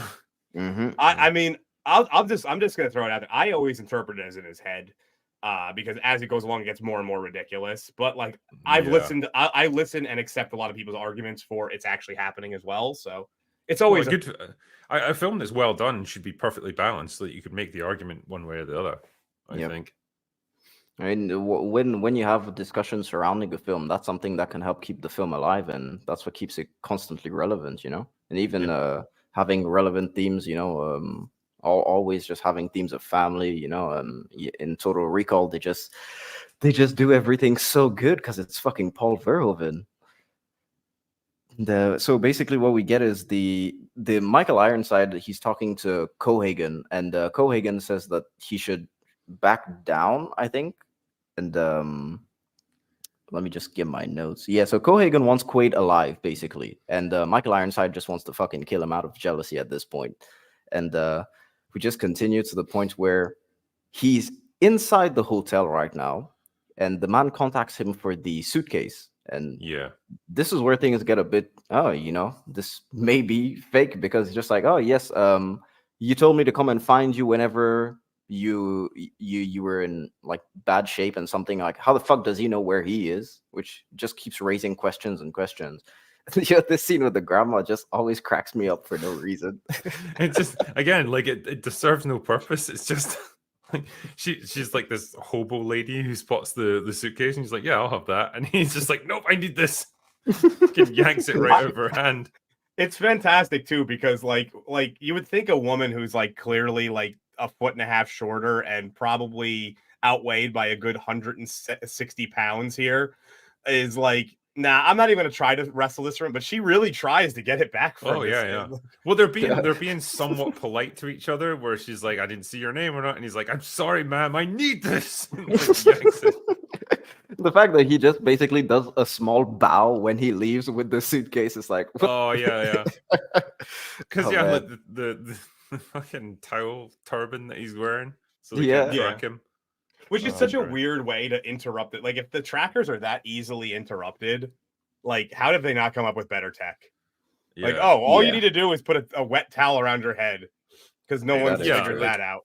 Mm-hmm. I mean, I'm just gonna throw it out there. I always interpret it as in his head, because as it goes along, it gets more and more ridiculous. But like I've listened, I listen and accept a lot of people's arguments for it's actually happening as well. So it's always good. A film that's well done should be perfectly balanced so that you could make the argument one way or the other. I think. I mean, when you have a discussion surrounding a film, that's something that can help keep the film alive, and that's what keeps it constantly relevant, And even having relevant themes, always just having themes of family, in Total Recall, they just do everything so good because it's fucking Paul Verhoeven. So basically, what we get is the Michael Ironside. He's talking to Cohagen, and Cohagen says that he should back down, I think. And let me just give my notes. Yeah, so Cohagen wants Quaid alive, basically. And Michael Ironside just wants to fucking kill him out of jealousy at this point. And we just continue to the point where he's inside the hotel right now. And the man contacts him for the suitcase. And this is where things get a bit, this may be fake because it's just like, oh, yes, you told me to come and find you whenever you were in like bad shape and something like, how the fuck does he know where he is? Which just keeps raising questions and questions. This scene with the grandma just always cracks me up for no reason. It's just, again, like it serves no purpose. It's just like she's like this hobo lady who spots the suitcase and she's like, yeah, I'll have that. And he's just like, nope, I need this. Fucking yanks it right out of her hand. It's fantastic too, because like you would think a woman who's like clearly like a foot and a half shorter and probably outweighed by a good 160 pounds here is like, nah, I'm not even gonna try to wrestle this from, but she really tries to get it back from. Oh yeah. Well, they're being somewhat polite to each other, where she's like, I didn't see your name or not, and he's like, I'm sorry, ma'am, I need this. The fact that he just basically does a small bow when he leaves with the suitcase is like, oh yeah. Because Oh, like the fucking towel turban that he's wearing, so they Yeah. can't track him. Which is such a great. weird way to interrupt it. Like, if the trackers are that easily interrupted, like, how did they not come up with better tech? Like, Yeah. all you Yeah. need to do is put a wet towel around your head, because no one's is figured true. that out.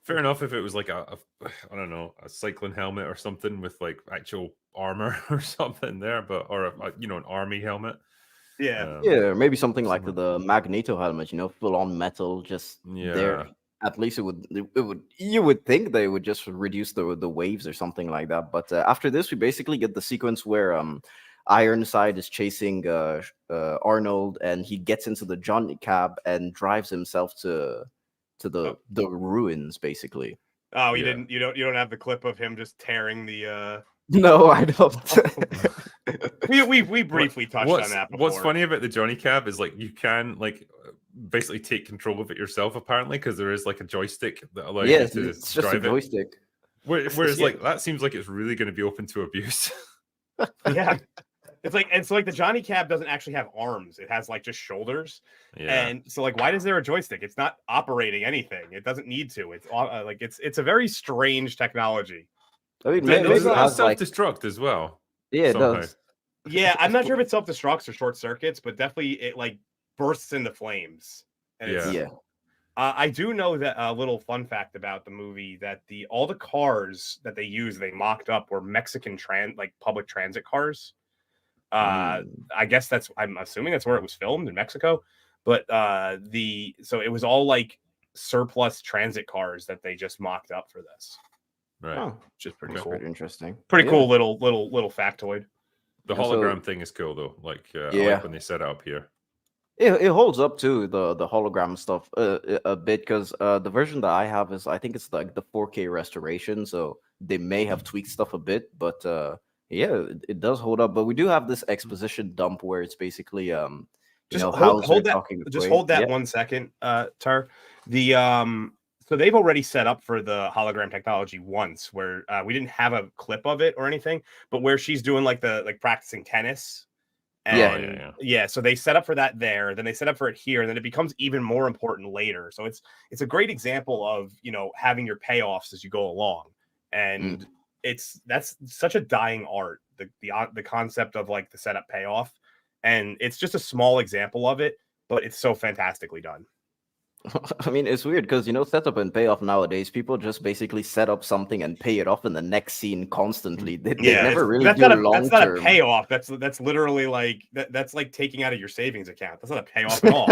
Fair enough if it was like a I don't know, a cycling helmet or something with like actual armor or something there, but or an army helmet. Yeah. yeah, maybe something like something- the Magneto helmet, full on metal, just there. Yeah. At least it would you would think they would just reduce the waves or something like that. But after this, we basically get the sequence where Ironside is chasing Arnold, and he gets into the Johnny cab and drives himself to the ruins, basically. Oh, Yeah. you don't have the clip of him just tearing the. No, I don't. We briefly touched on that before. What's funny about the Johnny Cab is like you can like basically take control of it yourself, apparently, because there is like a joystick that allows Yes, you to it's just a drive it. joystick. Whereas like that seems like it's really going to be open to abuse. Yeah. It's like the Johnny Cab doesn't actually have arms. It has like just shoulders. Yeah. And so like, why is there a joystick? It's not operating anything. It doesn't need to. It's like it's a very strange technology. I mean, Maybe maybe it's it has, self-destruct as well. yeah, it somehow. does. Yeah, I'm not sure if it self-destructs or short circuits, but definitely it like bursts into flames. And it's- Yeah. I do know that a little fun fact about the movie that all the cars that they mocked up were Mexican public transit cars. I guess I'm assuming that's where it was filmed, in Mexico. But so it was all like surplus transit cars that they just mocked up for this, Right. Oh, which is pretty that's cool. pretty interesting. Pretty Yeah. cool little factoid. The And so- hologram thing is cool though. Like I Yeah. like when they set it up here. It holds up to the hologram stuff a bit, because the version that I have is, I think it's like the 4K restoration, so they may have tweaked stuff a bit, but yeah, it does hold up. But we do have this exposition dump where it's basically Just Hauser hold that. talking to Just Quaid. hold that Yeah. 1 second, Tar. So they've already set up for the hologram technology once, where we didn't have a clip of it or anything, but where she's doing like practicing tennis. And Yeah. so they set up for that there, then they set up for it here, and then it becomes even more important later. So it's a great example of having your payoffs as you go along, and that's such a dying art, the concept of like the setup payoff, and it's just a small example of it, but it's so fantastically done. I mean, it's weird because setup and payoff nowadays, people just basically set up something and pay it off in the next scene constantly. They never really that's do not long that's not a term. payoff. That's literally like that's like taking out of your savings account. That's not a payoff at all.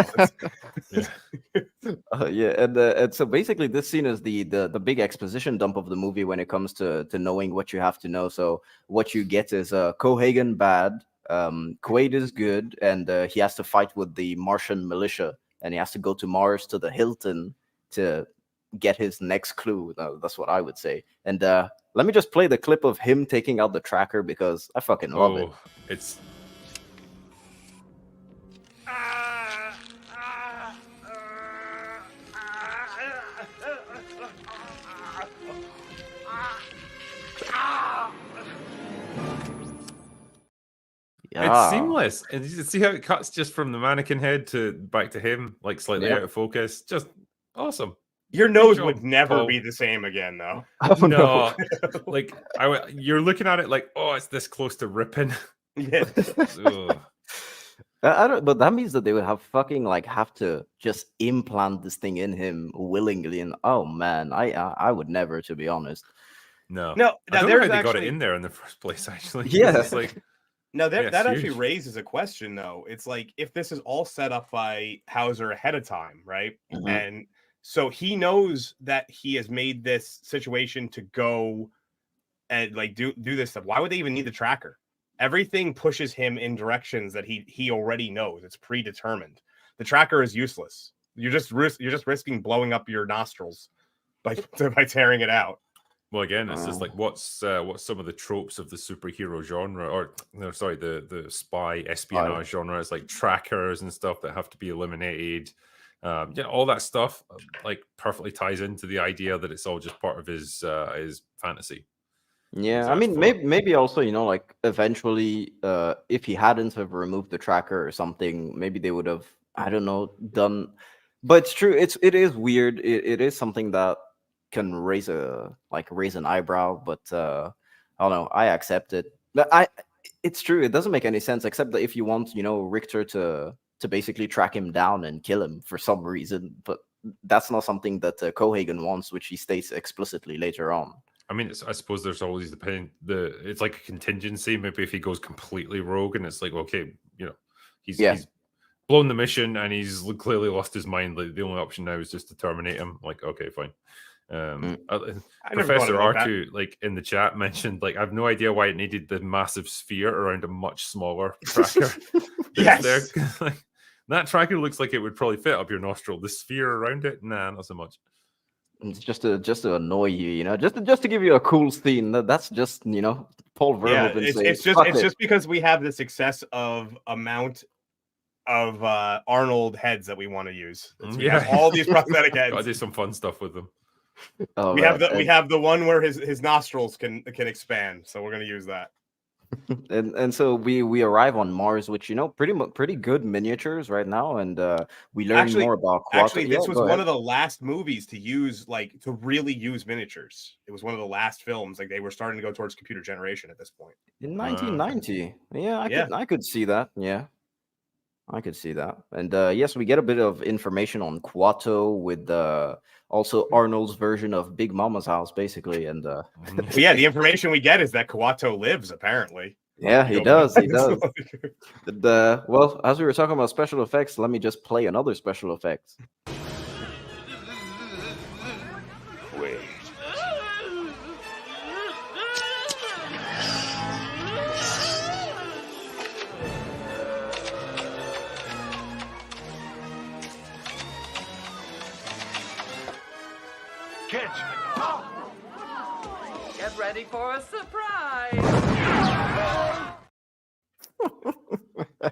Yeah, and so basically this scene is the big exposition dump of the movie when it comes to knowing what you have to know. So what you get is Cohagen bad, Quaid is good, and he has to fight with the Martian militia, and he has to go to Mars to the Hilton to get his next clue. That's what I would say. And let me just play the clip of him taking out the tracker, because I fucking love it. It's Yeah. It's seamless, and you see how it cuts just from the mannequin head to back to him, like slightly Yeah. out of focus. Just awesome. Your nose job, would never Paul. be the same again, though. Oh, no. Like you're looking at it like, oh, it's this close to ripping. Yeah. Ugh. I don't, but that means that they would have have to just implant this thing in him willingly. And oh man, I would never, to be honest. No, No, I now don't know there's how they got it actually in there in the first place. Actually, 'cause Yeah. it's like now that Yeah, that it's actually huge. raises a question though. It's like if this is all set up by Hauser ahead of time, right? Mhm. And so he knows that he has made this situation to go and like do this stuff. Why would they even need the tracker? Everything pushes him in directions that he already knows. It's predetermined. The tracker is useless. You're just risking blowing up your nostrils by by tearing it out. Well, again, it's just like what's some of the tropes of the superhero genre, or no, sorry, the spy espionage genre. It's like trackers and stuff that have to be eliminated. Yeah, all that stuff like perfectly ties into the idea that it's all just part of his fantasy. Yeah, I mean, maybe also, like eventually, if he hadn't have removed the tracker or something, maybe they would have, I don't know, done. But it's true. It is weird. It is something that can raise an eyebrow. But I don't know. I accept it. But it's true. It doesn't make any sense except that if you want, Richter to basically track him down and kill him for some reason. But that's not something that Cohagen wants, which he states explicitly later on. I mean, I suppose there's always it's like a contingency. Maybe if he goes completely rogue and it's like, okay, he's blown the mission and he's clearly lost his mind. Like the only option now is just to terminate him. Like, okay, fine. Professor R2, like in the chat, mentioned like I have no idea why it needed the massive sphere around a much smaller tracker. Yes, that tracker looks like it would probably fit up your nostril. The sphere around it, nah, not so much. It's just to annoy you, just to give you a cool scene. That's just Paul Verhoeven. It's just because we have this excessive amount of Arnold heads that we want to use. We have all these prosthetic heads. Gotta do some fun stuff with them. We have the one where his nostrils can expand, so we're gonna use that. And so we arrive on Mars, which pretty good miniatures right now, and we learn more about Kuato. Actually, this was one of the last movies to really use miniatures. It was one of the last films. Like they were starting to go towards computer generation at this point in 1990. I could see that. Yeah, I could see that. And yes, we get a bit of information on Kuato with also Arnold's version of Big Mama's house, basically. And yeah, the information we get is that Kuato lives, apparently. Yeah, he does. He does. Well, as we were talking about special effects, let me just play another special effects. Wait. Kids, get ready for a surprise.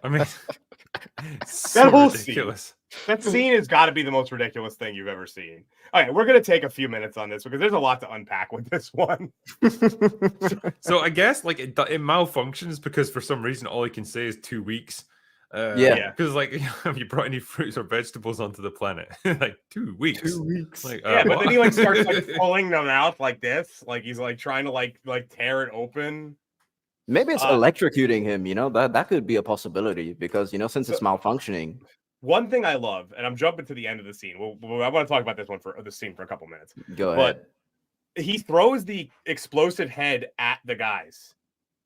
I mean, that whole ridiculous. That scene has got to be the most ridiculous thing you've ever seen. All right, we're going to take a few minutes on this because there's a lot to unpack with this one. So I guess like it malfunctions because for some reason all I can say is 2 weeks. Because like, have you brought any fruits or vegetables onto the planet? Like 2 weeks. 2 weeks. Like, but then he like starts like pulling them out like this, like he's like trying to like tear it open. Maybe it's electrocuting him. That could be a possibility because since it's malfunctioning. One thing I love, and I'm jumping to the end of the scene. I want to talk about this scene for a couple minutes. Go ahead. But he throws the explosive head at the guys,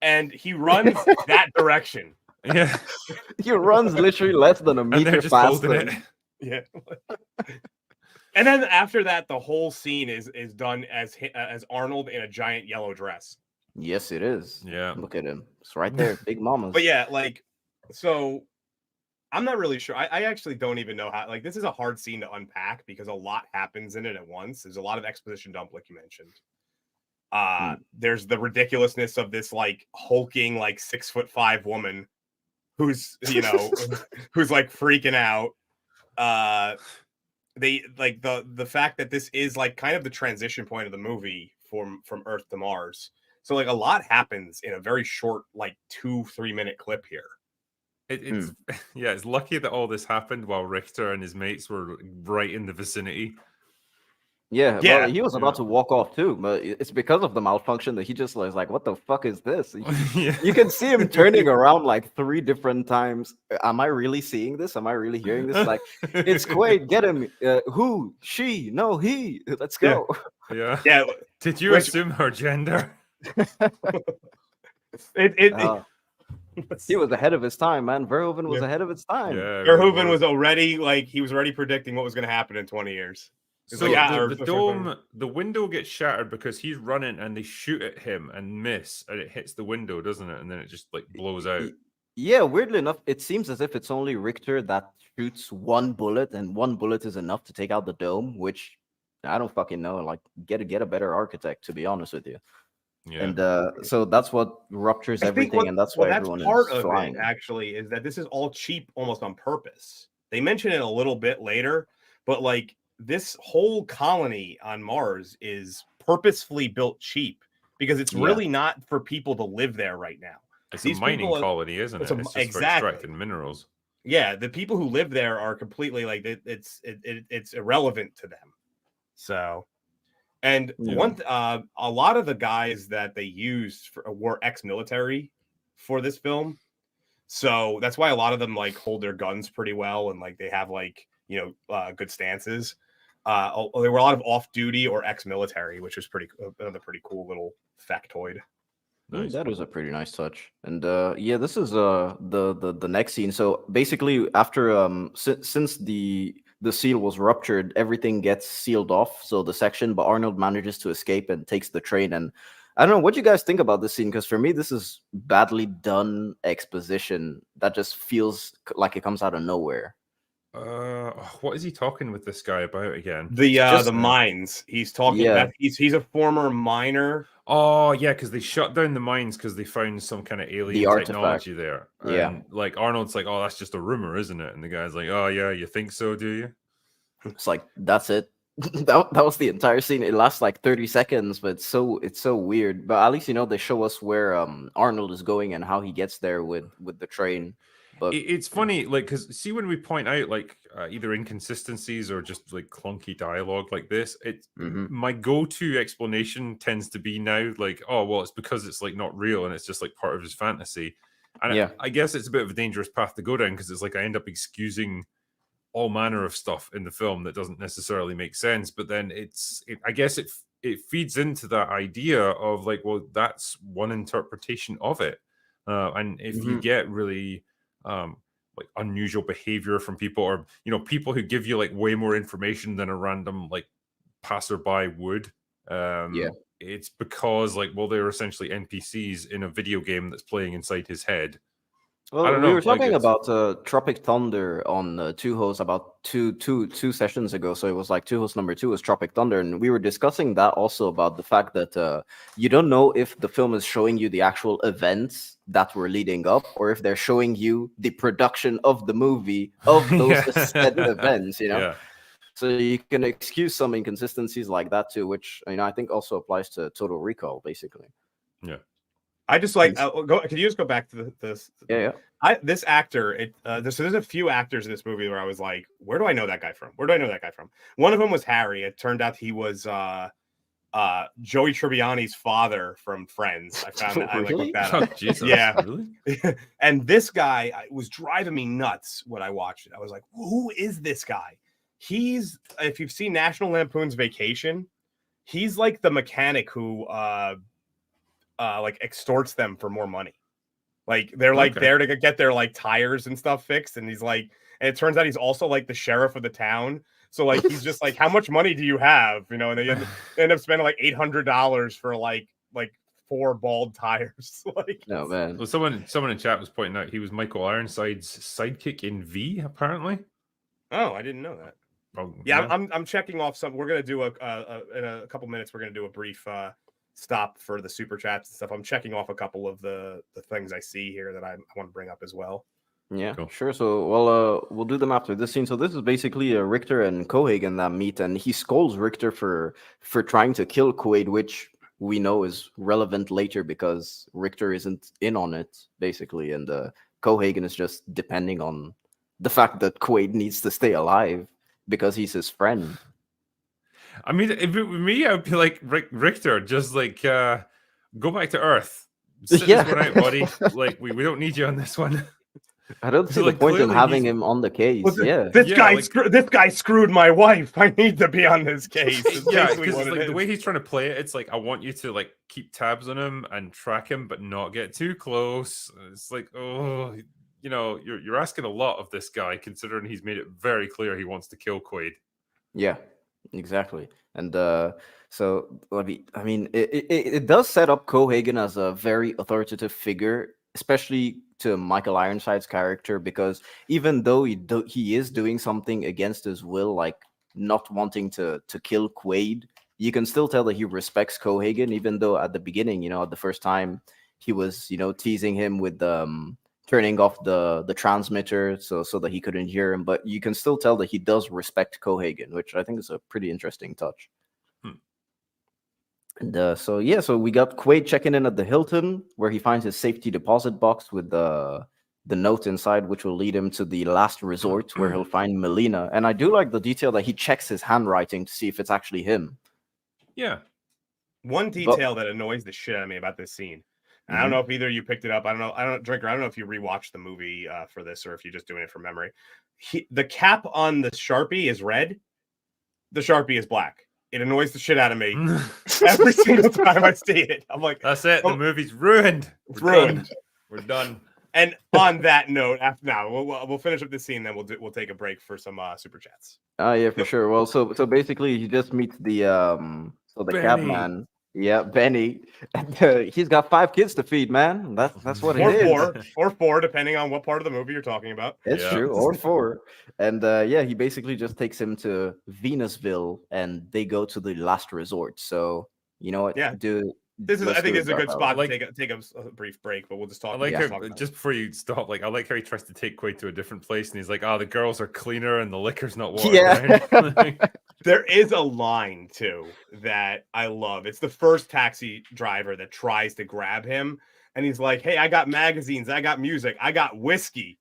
and he runs that direction. Yeah, he runs literally less than a meter faster. Yeah. And then after that, the whole scene is done as Arnold in a giant yellow dress. Yes, it is. Yeah, look at him. It's right there, Big Mama's. But yeah, like so. I'm not really sure. I actually don't even know how. Like, this is a hard scene to unpack because a lot happens in it at once. There's a lot of exposition dump, like you mentioned. There's the ridiculousness of this like hulking, like 6'5" woman who's who's like freaking out. They like the fact that this is like kind of the transition point of the movie from Earth to Mars. So like a lot happens in a very short, like 2-3 minute clip here. It's yeah, it's lucky that all this happened while Richter and his mates were right in the vicinity. Yeah, Yeah. well, he was about to walk off too, but it's because of the malfunction that he just was like, "What the fuck is this?" You can see him turning around like 3 different times. Am I really seeing this? Am I really hearing this? Like, it's Quaid, get him. Who? She? No, he. Let's go. Yeah. Yeah. Did you assume her gender? He was ahead of his time, man. Verhoeven was ahead of its time. Yeah, Verhoeven was already he was already predicting what was going to happen in 20 years. So the dome, the window gets shattered because he's running and they shoot at him and miss, and it hits the window, doesn't it? And then it just like blows out. Yeah, weirdly enough, it seems as if it's only Richter that shoots one bullet, and one bullet is enough to take out the dome, which I don't fucking know. Like, get a better architect, to be honest with you. Yeah. And so that's what ruptures everything, and that's why everyone part is of flying. it, actually, is that this is all cheap almost on purpose. They mention it a little bit later, but like this whole colony on Mars is purposefully built cheap because it's really not for people to live there right now. It's a mining colony, isn't it? It's just for extracting minerals. Yeah, the people who live there are completely like it's irrelevant to them. So, and a lot of the guys that they used were ex-military for this film, so that's why a lot of them like hold their guns pretty well and like they have like good stances. There were a lot of off-duty or ex-military, which was another pretty cool little factoid. Nice. That was a pretty nice touch. And yeah, this is the next scene. So basically, after since the seal was ruptured, everything gets sealed off. So the section, but Arnold manages to escape and takes the train. And I don't know what you guys think about this scene, because for me, this is badly done exposition that just feels like it comes out of nowhere. What is he talking with this guy about again? The mines. He's talking about he's a former miner. Oh yeah, because they shut down the mines because they found some kind of alien technology there. Yeah, and like Arnold's like, oh, that's just a rumor, isn't it? And the guy's like, oh yeah, you think so, do you? It's like, that's it. that was the entire scene. It lasts like 30 seconds, but it's so weird. But at least they show us where Arnold is going and how he gets there with the train. But it's funny, like, because see, when we point out like either inconsistencies or just like clunky dialogue like this, my go-to explanation tends to be now like, oh well, it's because it's like not real and it's just like part of his fantasy. And I guess it's a bit of a dangerous path to go down, because it's like I end up excusing all manner of stuff in the film that doesn't necessarily make sense. But then I guess it feeds into that idea of like, well, that's one interpretation of it, and if you get really like unusual behavior from people, or people who give you like way more information than a random like passerby would, it's because like, well, they're essentially NPCs in a video game that's playing inside his head. Well, I don't know, we were talking about Tropic Thunder on Two Hosts about two sessions ago. So it was like Two Hosts number 2 is Tropic Thunder, and we were discussing that also, about the fact that you don't know if the film is showing you the actual events that were leading up, or if they're showing you the production of the movie of those said events. So you can excuse some inconsistencies like that too, which I think also applies to Total Recall, basically. Yeah. I just like can you just go back to this? Yeah. This actor. There's a few actors in this movie where I was like, where do I know that guy from? One of them was Harry. It turned out he was Joey Tribbiani's father from Friends. I found that. Really? I looked that Oh, up. Jesus, Yeah. really? And this guy was driving me nuts when I watched it. I was like, who is this guy? He's, if you've seen National Lampoon's Vacation, he's like the mechanic who like extorts them for more money. Like they're like there to get their like tires and stuff fixed, and he's like, and it turns out he's also like the sheriff of the town. So like he's just like, how much money do you have? And they end up spending like $800 for like 4 bald tires. Like, no, man. Well, someone in chat was pointing out he was Michael Ironside's sidekick in V, apparently. Oh, I didn't know that. Oh, yeah, I'm checking off some. We're gonna do in a couple minutes. We're gonna do a brief stop for the super chats and stuff. I'm checking off a couple of the things I see here that I want to bring up as well. Yeah, cool. Sure. So, we'll do them after this scene. So this is basically Richter and Cohagen that meet, and he scolds Richter for trying to kill Quaid, which we know is relevant later because Richter isn't in on it, basically, and Cohagen is just depending on the fact that Quaid needs to stay alive because he's his friend. I mean, if it were me, I'd be like Richter, just like go back to Earth. Sit Yeah. this one out, buddy. Like we don't need you on this one. I don't see the Like, point in clearly having he's- him on the case. Well, Yeah. This Yeah, guy, like- this guy screwed my wife. I need to be on this case. It's Yeah, basically because what it like the is. way he's trying to play it, it's like I want you to like keep tabs on him and track him, but not get too close. It's like, oh, you know, you're asking a lot of this guy, considering he's made it very clear he wants to kill Quaid. Yeah, exactly. And so I mean, it does set up Cohagen as a very authoritative figure, especially to Michael Ironside's character, because even though he is doing something against his will, like not wanting to kill Quaid, you can still tell that he respects Cohagen, even though at the beginning, you know, at the first time, he was, you know, teasing him with turning off the transmitter so that he couldn't hear him. But you can still tell that he does respect Cohagen, which I think is a pretty interesting touch. And so we got Quaid checking in at the Hilton, where he finds his safety deposit box with the note inside, which will lead him to the last resort, where he'll find Melina. And I do like the detail that he checks his handwriting to see if it's actually him. Yeah. One detail that annoys the shit out of me about this scene. And I don't know if either of you picked it up. Drinker, I don't know if you rewatched the movie for this or if you're just doing it from memory. The cap on the Sharpie is red. The Sharpie is black. It annoys the shit out of me every single time I see it. I'm like, that's it. The movie's ruined. It's ruined. We're done. And on that note, we'll finish up this scene. Then we'll take a break for some super chats. Yeah, for sure. Well, so basically, he just meets the Benny. cabman. Yeah, Benny. And, he's got 5 kids to feed, man. That's what it is. Or four, depending on what part of the movie you're talking about. It's true, or 4. And he basically just takes him to Venusville, and they go to the last resort. So you know what? Yeah. I think do this is a good spot Like- to take a brief break, but we'll just talk. I like talk how, about just before you stop, like I like how he tries to take Quaid to a different place, and he's like, "Oh, the girls are cleaner and the liquor's not watered down." Like, There is a line too that I love. It's the first taxi driver that tries to grab him, and he's like, "Hey, I got magazines, I got music, I got whiskey."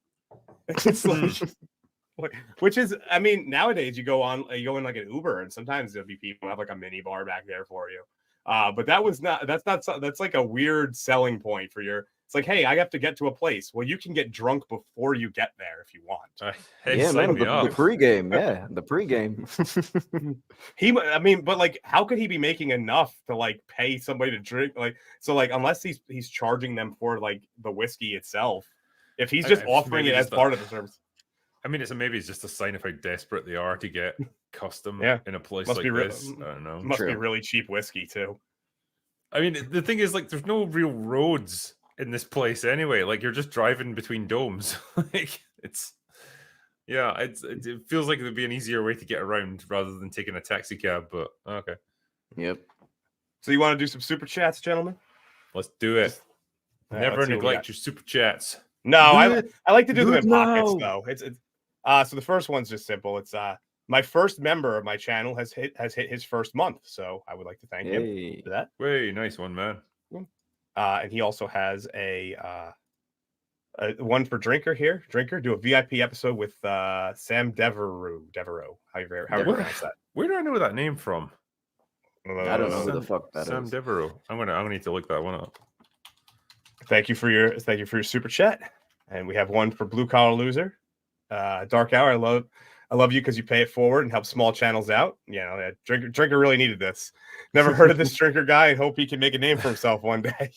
It's like, which is, I mean, nowadays you go in like an Uber, and sometimes there'll be people who have like a mini bar back there for you. But that's like a weird selling point for your. It's like, hey, I have to get to a place. Well, you can get drunk before you get there if you want. hey, Yeah, sign man. me The up. pregame, yeah, the pregame. But like, how could he be making enough to like pay somebody to drink? Like, so like, unless he's charging them for like the whiskey itself, if he's just offering it as part of the service. I mean, maybe it's just a sign of how desperate they are to get custom in a place Must like be this. I don't know. Must be really cheap whiskey too. I mean, the thing is, like, there's no real roads in this place anyway. Like, you're just driving between domes. Like, it feels like it would be an easier way to get around rather than taking a taxi cab. But okay. Yep. So you want to do some super chats, gentlemen? Let's do it. Never let's see what we neglect got. your super chats. No, I like to do them in pockets now. though. It's so the first one's just simple. It's my first member of my channel has hit his first month, so I would like to thank him for that. Way nice one, man. And he also has a one for Drinker here. Drinker, do a VIP episode with Sam Devereaux. How you pronounce that? Where do I know that name from? I don't know who the fuck that Sam is. Devereaux. I'm gonna need to look that one up. Thank you for your super chat. And we have one for Blue Collar Loser. Dark Hour, I love you because you pay it forward and help small channels out. You know, Drinker really needed this. Never heard of this Drinker guy and hope he can make a name for himself one day.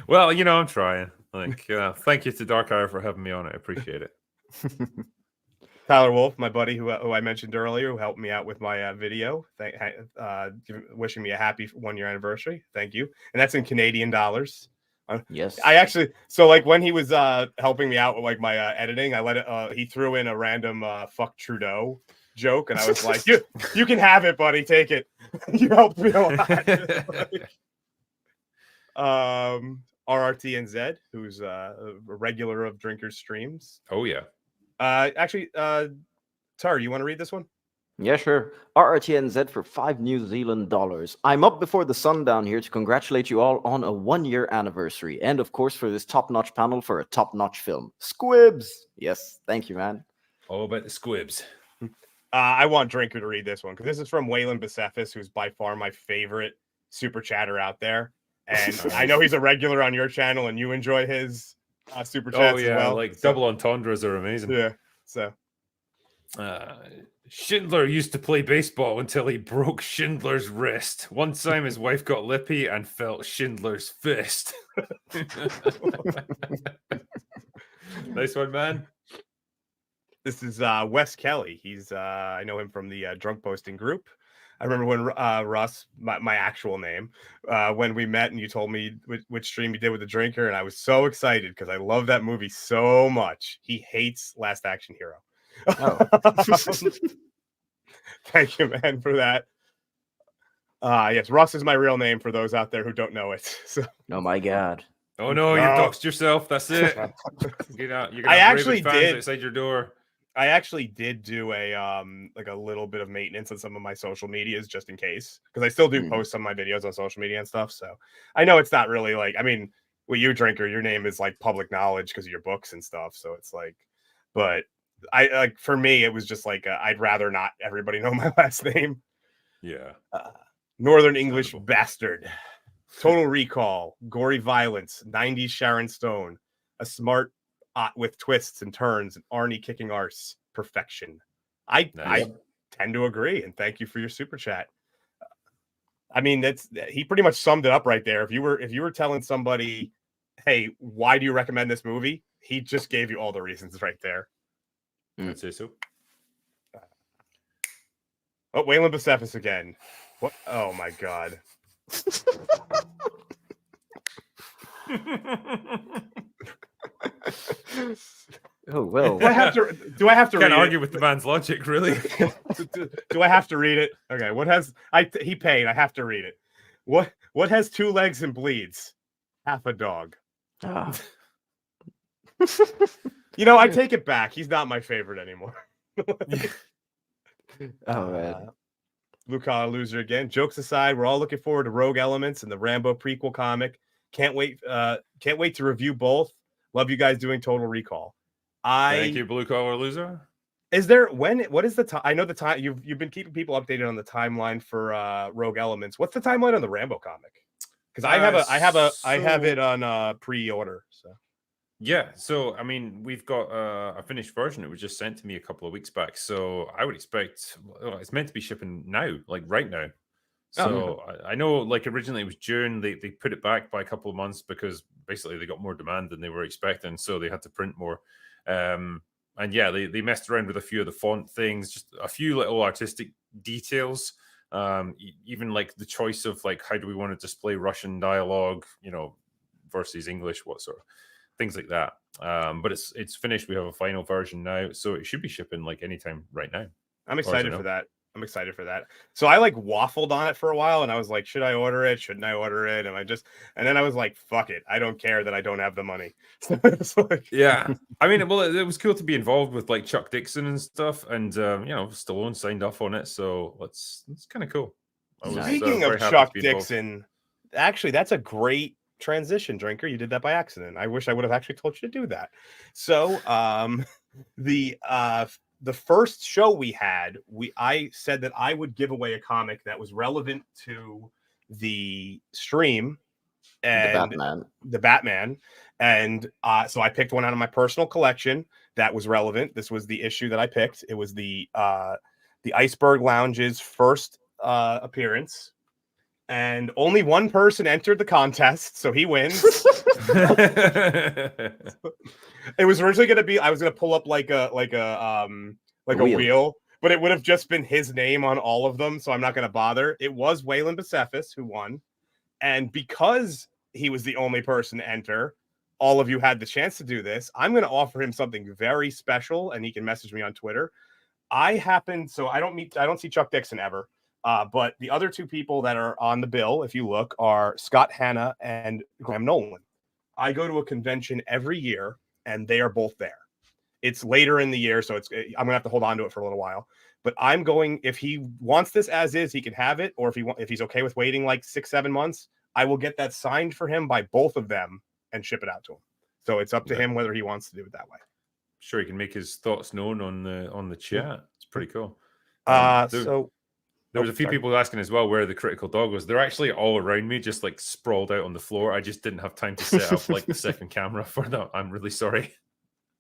Well, you know, I'm trying. Like, thank you to Dark Hour for having me on it. I appreciate it. Tyler Wolf, my buddy who I mentioned earlier, who helped me out with my video, wishing me a happy 1-year anniversary. Thank you. And that's in Canadian dollars. Yes. I actually, so like when he was helping me out with like my editing, I let it, he threw in a random fuck Trudeau joke, and I was like, you can have it, buddy, take it. You helped me a lot. RRTNZ, who's a regular of Drinker's streams. Oh yeah. Actually, Tar, you want to read this one? Yeah, sure. RRTNZ for 5 New Zealand dollars. I'm up before the sun down here to congratulate you all on a 1-year anniversary. And of course, for this top-notch panel for a top-notch film. Squibs! Yes, thank you, man. All about the squibs. I want Drinker to read this one because this is from Waylon Bicephus, who's by far my favorite super chatter out there. And I know he's a regular on your channel, and you enjoy his super chats as well. Like double entendres are amazing. Yeah. So Schindler used to play baseball until he broke Schindler's wrist. One time his wife got lippy and felt Schindler's fist. Nice one, man. This is Wes Kelly. He's I know him from the drunk posting group. I remember when Russ, my actual name, when we met and you told me which stream you did with the Drinker, and I was so excited because I love that movie so much. He hates Last Action Hero. Oh. Thank you, man, for that. Yes, Russ is my real name for those out there who don't know it. So. Oh my God. Oh no, you've doxed yourself. That's it. You're gonna have rabid fans outside your door. I actually did do a like a little bit of maintenance on some of my social medias just in case, because I still do post some of my videos on social media and stuff. So I know it's not really like, I mean, with you, Drinker, your name is like public knowledge because of your books and stuff. So it's like, but I like, for me, it was just like I'd rather not everybody know my last name. Yeah. Northern English bastard. Total Recall, gory violence, 90s Sharon Stone, a smart with twists and turns, and Arnie kicking arse, perfection. I tend to agree, and thank you for your super chat. I mean, he pretty much summed it up right there. If you were telling somebody, hey, why do you recommend this movie? He just gave you all the reasons right there. I'd say so. Oh, Waylon Bicephus again. What? Oh my God. Oh well. Do I have to Can't read argue it? with the man's logic, really. Do I have to read it? Okay. What has he paid? I have to read it. What has 2 legs and bleeds? Half a dog. Oh. You know, I take it back. He's not my favorite anymore. Oh man. Blue Collar Loser again. Jokes aside, we're all looking forward to Rogue Elements and the Rambo prequel comic. Can't wait to review both. Love you guys doing Total Recall. Thank you, Blue Collar Loser. Is there what is the time? I know the time you've been keeping people updated on the timeline for Rogue Elements. What's the timeline on the Rambo comic? Because I have it on pre-order. So yeah, so I mean, we've got a finished version. It was just sent to me a couple of weeks back, so I would expect it's meant to be shipping now, like right now. So I know, like originally it was June. They put it back by a couple of months because basically they got more demand than they were expecting, so they had to print more. And yeah, they messed around with a few of the font things, just a few little artistic details. Even like the choice of like how do we want to display Russian dialogue, versus English, what sort of things like that. But it's finished. We have a final version now, so it should be shipping like anytime right now. I'm excited for that. So I like waffled on it for a while, and I was like, should I order it? Shouldn't I order it? And then I was like, fuck it. I don't care that I don't have the money. So it's like, yeah. I mean, well, it was cool to be involved with like Chuck Dixon and stuff, and Stallone signed off on it, so it's kind of cool. Speaking of Chuck Dixon, actually, that's a great transition, Drinker. You did that by accident. I wish I would have actually told you to do that. So the first show we had, I said that I would give away a comic that was relevant to the stream and the Batman. And so I picked one out of my personal collection that was relevant. This was the issue that I picked. It was the Iceberg Lounge's first appearance. And only one person entered the contest, so he wins. It was originally going to be, I was going to pull up like a wheel, but it would have just been his name on all of them, so I'm not going to bother. It was Waylon Bicephus who won, and because he was the only person to enter, all of you had the chance to do this. I'm going to offer him something very special, and he can message me on Twitter. I don't see Chuck Dixon ever. But the other 2 people that are on the bill, if you look, are Scott Hanna and Graham Nolan. I go to a convention every year, and they are both there. It's later in the year, so I'm gonna have to hold on to it for a little while. But I'm going. If he wants this as is, he can have it. Or if he's okay with waiting like 6-7 months, I will get that signed for him by both of them and ship it out to him. So it's up to him whether he wants to do it that way. Sure, he can make his thoughts known on the chat. It's pretty cool. There was a few people asking as well where the critical dog was. They're actually all around me, just like sprawled out on the floor. I just didn't have time to set up like the second camera for them. I'm really sorry.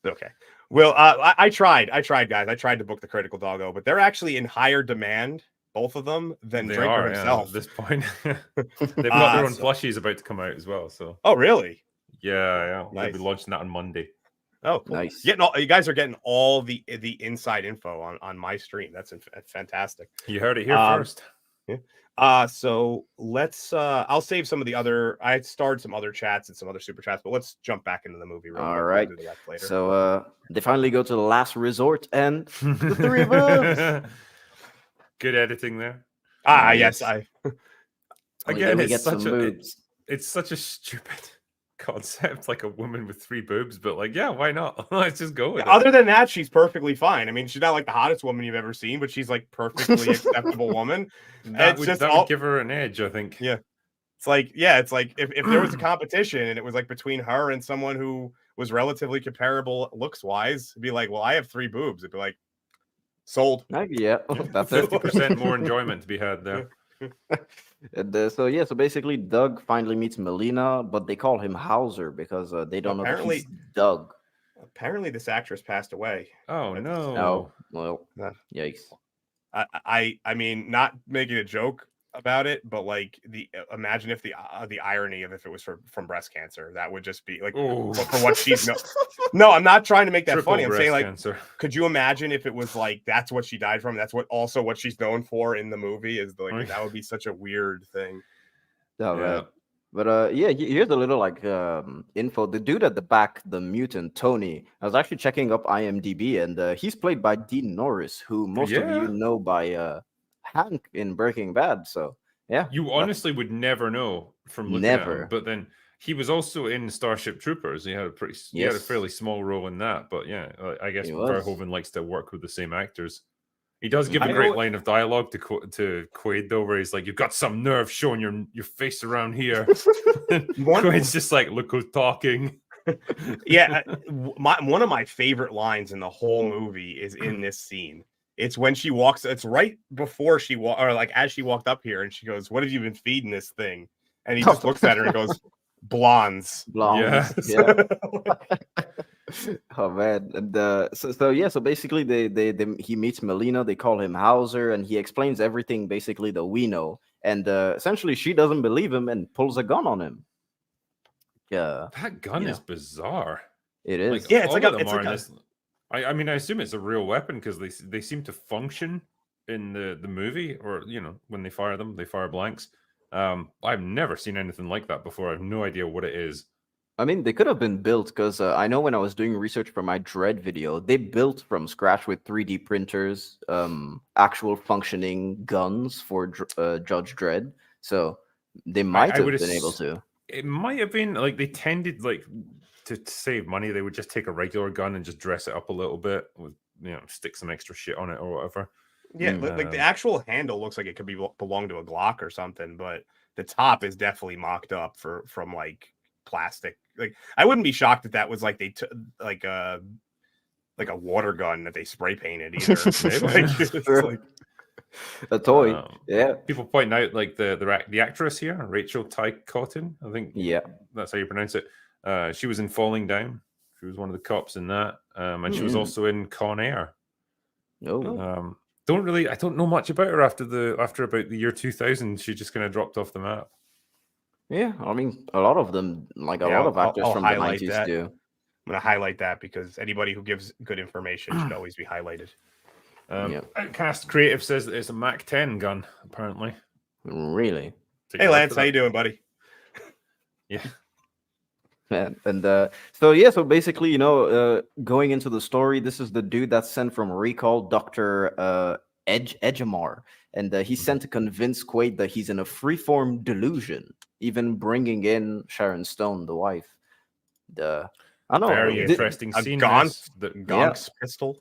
Okay. Well, I tried, guys. I tried to book the critical doggo, but they're actually in higher demand, both of them, than Drinker himself. At this point. They've got their own plushies about to come out as well. So. Oh, really? Yeah. Nice. They'll be launching that on Monday. Oh, cool. Nice. You guys are getting all the inside info on my stream. That's fantastic. You heard it here first. Yeah. So let's I'll save some of the other. I starred some other chats and some other super chats, but let's jump back into the movie. All right. So they finally go to the last resort, and the three of us. Good editing there. Yes. Again, it's such a stupid concept, like a woman with 3 boobs, but like, yeah, why not? Let's just go with it. Other than that, she's perfectly fine. I mean, she's not like the hottest woman you've ever seen, but she's like perfectly acceptable woman. That would give her an edge, I think. Yeah. It's like if there was a competition and it was like between her and someone who was relatively comparable looks wise, it'd be like, well, I have 3 boobs. It'd be like, sold. Yeah, that's 50% more enjoyment to be had there. And so basically Doug finally meets Melina, but they call him Hauser because they don't know that he's Doug. Apparently this actress passed away. Oh no. Oh, well, yikes. I mean, not making a joke about it, but like imagine if the irony of if it was from breast cancer, that would just be like for what she's no, I'm not trying to make that Triple funny. I'm saying like cancer. Could you imagine if it was like that's what she died from? That's what she's known for in the movie is like that would be such a weird thing. Right. But here's a little like info. The dude at the back, the mutant Tony, I was actually checking up IMDb, and he's played by Dean Norris, who most of you know by Hank in Breaking Bad. So yeah, you honestly would never know from looking at him. But then he was also in Starship Troopers. He had a fairly small role in that. But yeah, I guess Verhoeven likes to work with the same actors. He does give a great line of dialogue to Quaid though, where he's like, "You've got some nerve showing your face around here." Quaid's just like, "Look who's talking." Yeah, one of my favorite lines in the whole movie is in this scene. It's when she walks. It's right before she or like as she walked up here, and she goes, "What have you been feeding this thing?" And he just looks at her and goes, "Blondes." Yeah. Oh man, and so basically he meets Melina. They call him Hauser, and he explains everything basically that we know. And essentially, she doesn't believe him and pulls a gun on him. Yeah, that gun is bizarre. It is. Like, it's like a. I mean, I assume it's a real weapon because they seem to function in the movie, or when they fire them, they fire blanks. I've never seen anything like that before. I have no idea what it is. I mean, they could have been built because I know when I was doing research for my Dread video, they built from scratch with 3D printers, actual functioning guns for Judge Dredd. So they might have been able to. It might have been like they tended like to save money. They would just take a regular gun and just dress it up a little bit with stick some extra shit on it or whatever. Yeah, like the actual handle looks like it could belong to a Glock or something, but the top is definitely mocked up from like plastic. Like I wouldn't be shocked if that was like they took like a water gun that they spray painted either. Like a toy. Yeah. People point out like the actress here, Rachel Ty Cotton. I think that's how you pronounce it. She was in Falling Down. She was one of the cops in that, and she was also in Con Air. Oh. I don't know much about her after about the year 2000. She just kind of dropped off the map. Yeah, I mean, a lot of them, like a lot of actors from the 90s do. I'm going to highlight that because anybody who gives good information should always be highlighted. Outcast Creative says that it's a Mac 10 gun, apparently. Really? Hey, Lance, how you doing, buddy? Yeah. And so basically, going into the story, this is the dude that's sent from Recall, Dr. Edgemar. And he's sent to convince Quaid that he's in a freeform delusion, even bringing in Sharon Stone, the wife. I don't know. Very interesting scene. Gonk's pistol.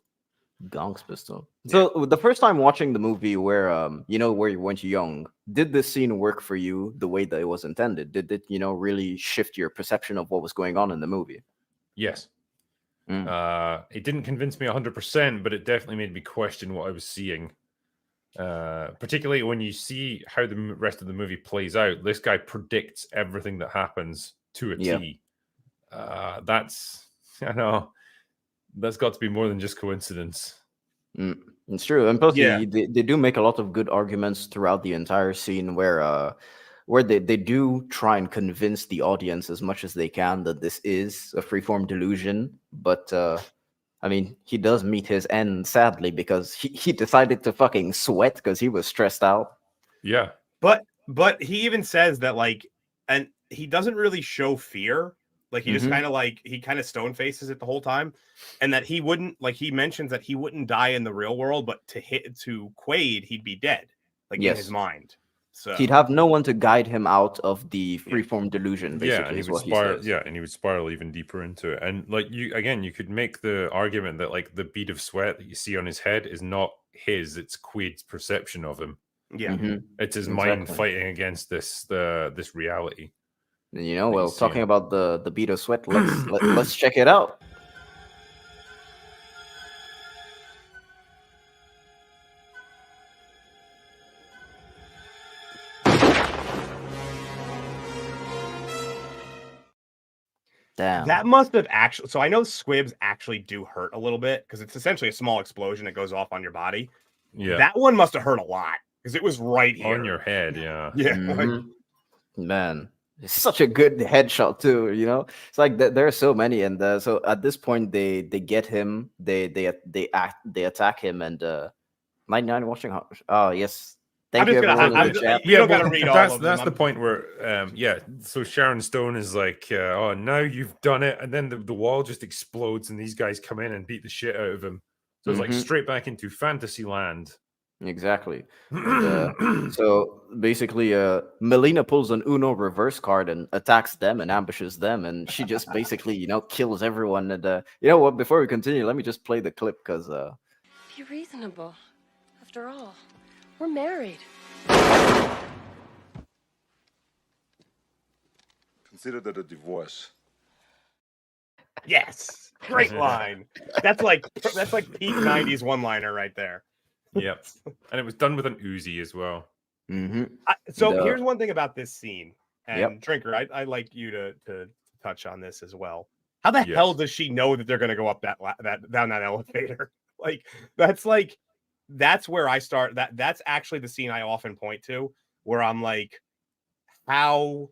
Gonk's pistol. So the first time watching the movie where where you went young, did this scene work for you the way that it was intended? Did it, really shift your perception of what was going on in the movie? Yes. It didn't convince me 100%, but it definitely made me question what I was seeing. Particularly when you see how the rest of the movie plays out. This guy predicts everything that happens to a T. That's, I know, that's got to be more than just coincidence. It's true, and plus Yeah. they do make a lot of good arguments throughout the entire scene where they do try and convince the audience as much as they can that this is a freeform delusion. But I mean, he does meet his end sadly because he decided to fucking sweat because he was stressed out. Yeah, but he even says that like, and he doesn't really show fear. Like he just kind of stone faces it the whole time, and that he wouldn't, like, he mentions that he wouldn't die in the real world, but to Quaid he'd be dead, like in his mind. So he'd have no one to guide him out of the freeform delusion. Basically, is what he says. Yeah, and he would spiral even deeper into it. And like you could make the argument that like the bead of sweat that you see on his head is not his; it's Quaid's perception of him. Yeah, it's his mind fighting against this reality. You know, well, talking about the bead of sweat, let's check it out. Damn. That must have actually. So I know squibs actually do hurt a little bit because it's essentially a small explosion that goes off on your body. Yeah, that one must have hurt a lot because it was right here on your head. Yeah, yeah. Man, it's such a good headshot too. You know, it's like there are so many, and so at this point they get him. They attack him, and 99 watching. Oh yes. Thank you. Gotta read all of them. That's the point where, so Sharon Stone is like, oh, now you've done it. And then the wall just explodes and these guys come in and beat the shit out of him. So it's like straight back into fantasy land. Exactly. And, so basically, Melina pulls an Uno reverse card and attacks them and ambushes them. And she just basically, kills everyone. And you know what? Before we continue, let me just play the clip because... Be reasonable. After all, we're married. Consider that a divorce. Yes, great line. That's like peak '90s one-liner right there. Yep, and it was done with an Uzi as well. So here's one thing about this scene, and Drinker, I like you to touch on this as well. How the hell does she know that they're going to go up that down that elevator? That's where I start. That's actually the scene I often point to, where I'm like, how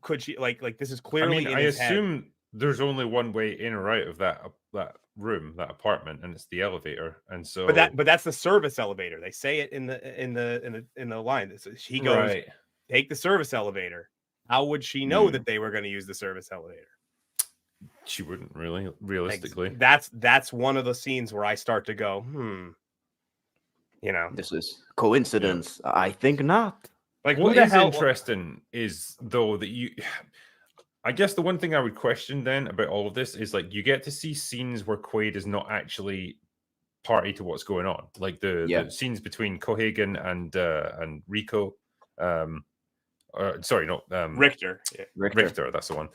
could she like this is clearly. I assume there's only one way in or out of that room, that apartment, and it's the elevator. And so, but that's the service elevator. They say it in the line. He goes, take the service elevator. How would she know that they were going to use the service elevator? She wouldn't really, realistically. That's one of the scenes where I start to go, this is coincidence. Yeah. I think not. Like, what is interesting is though that I guess the one thing I would question then about all of this is like you get to see scenes where Quaid is not actually party to what's going on, like the scenes between Cohagen and Rico. Richter. Richter, that's the one.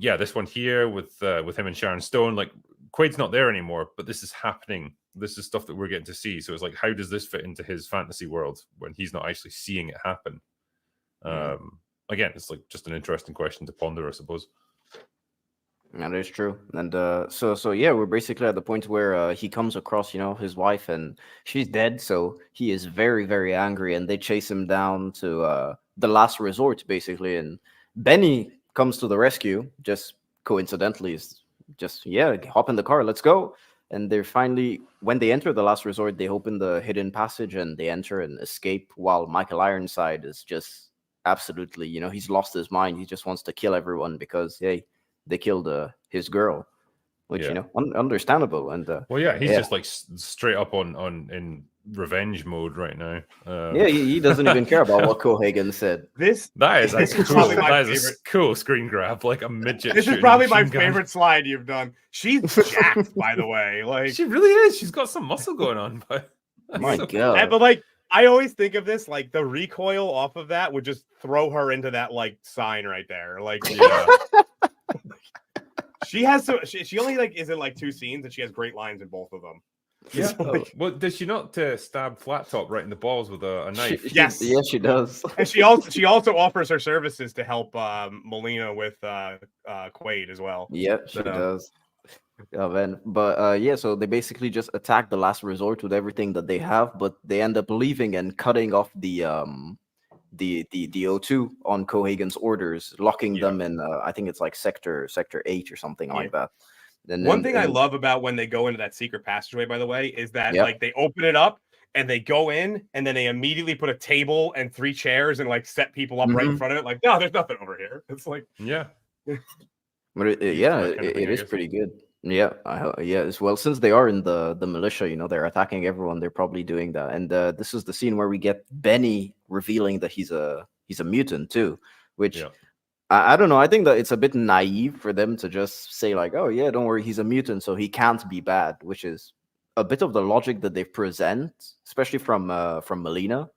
This one here with him and Sharon Stone. Like Quaid's not there anymore, but this is happening. This is stuff that we're getting to see. So it's like, how does this fit into his fantasy world when he's not actually seeing it happen? Again, it's like just an interesting question to ponder, I suppose. That is true. And so we're basically at the point where he comes across, his wife, and she's dead. So he is very, very angry, and they chase him down to the last resort, basically. And Benny comes to the rescue, just coincidentally, hop in the car, let's go. And they're finally, when they enter the last resort, they open the hidden passage and they enter and escape, while Michael Ironside is just absolutely, he's lost his mind. He just wants to kill everyone because, hey, they killed his girl, which, understandable. And he's just like straight up in revenge mode right now. He doesn't even care about what Cohagen said. That is a cool screen grab, like a midget. This is probably my favorite slide you've done. She's jacked, by the way. Like she really is. She's got some muscle going on. But my God. But like I always think of this, like the recoil off of that would just throw her into that like sign right there. Like she has she only like is in like 2 scenes and she has great lines in both of them. Yeah. So, Well, does she not stab Flat Top right in the balls with a knife? Yes. yeah, she does. And she also offers her services to help Molina with Quaid as well. Yeah, she So, does. Yeah, man. But yeah, so they basically just attack the last resort with everything that they have, but they end up leaving and cutting off the O2 on Cohagen's orders, locking Yeah. them in I think it's like sector 8 or something like that. And one thing I love about when they go into that secret passageway, by the way, is that Yep. like they open it up and they go in and then they immediately put a table and 3 chairs and like set people up right in front of it. Like, no, there's nothing over here. It's like, Yeah. But Yeah, that kind of thing, it I is guess. pretty good. Yeah, yeah. As well, since they are in the militia, they're attacking everyone. They're probably doing that. And this is the scene where we get Benny revealing that he's a mutant too, which Yeah. I don't know. I think that it's a bit naive for them to just say like, "Oh yeah, don't worry, he's a mutant, so he can't be bad," which is a bit of the logic that they present, especially from Melina.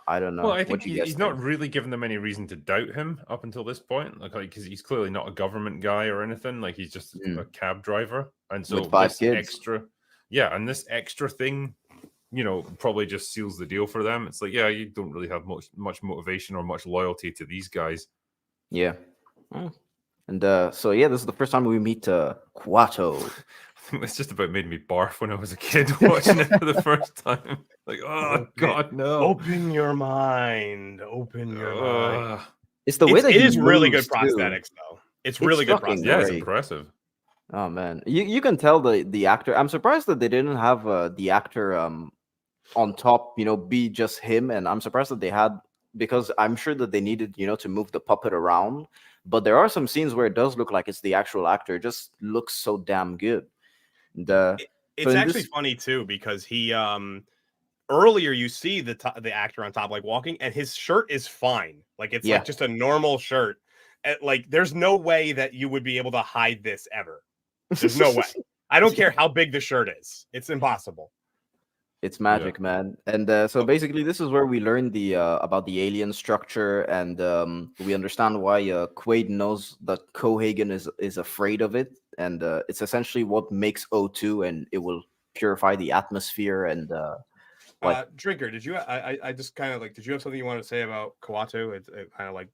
I don't know. Well, I What think do you guys he's not think? really given them any reason to doubt him up until this point. Like, because he's clearly not a government guy or anything. Like, he's just a cab driver, and so With 5 this kids. extra, and this extra thing, probably just seals the deal for them. It's like, yeah, you don't really have much motivation or much loyalty to these guys. Yeah. And so yeah, this is the first time we meet Kuato. It's just about made me barf when I was a kid watching it for the first time. Like, oh God, no! open your mind. Open your mind. It's the way that it he is really good moves, too. prosthetics, though. It's really good fucking prosthetics. Yeah, it's great. impressive. Oh man, you can tell the actor. I'm surprised that they didn't have the actor on top, be just him. And I'm surprised that they had, because I'm sure that they needed, to move the puppet around. But there are some scenes where it does look like it's the actual actor. It just looks so damn good. It's actually funny too, because he earlier you see the actor on top like walking, and his shirt is fine. Like it's like just a normal shirt. Like there's no way that you would be able to hide this ever. There's no way. I don't care how big the shirt is. It's impossible. It's magic, man. And so basically, this is where we learn the about the alien structure, and we understand why Quaid knows that Cohagen is afraid of it, and it's essentially what makes O2, and it will purify the atmosphere. And Drinker, did you? I just kind of like. Did you have something you wanted to say about Kuato? It kind of like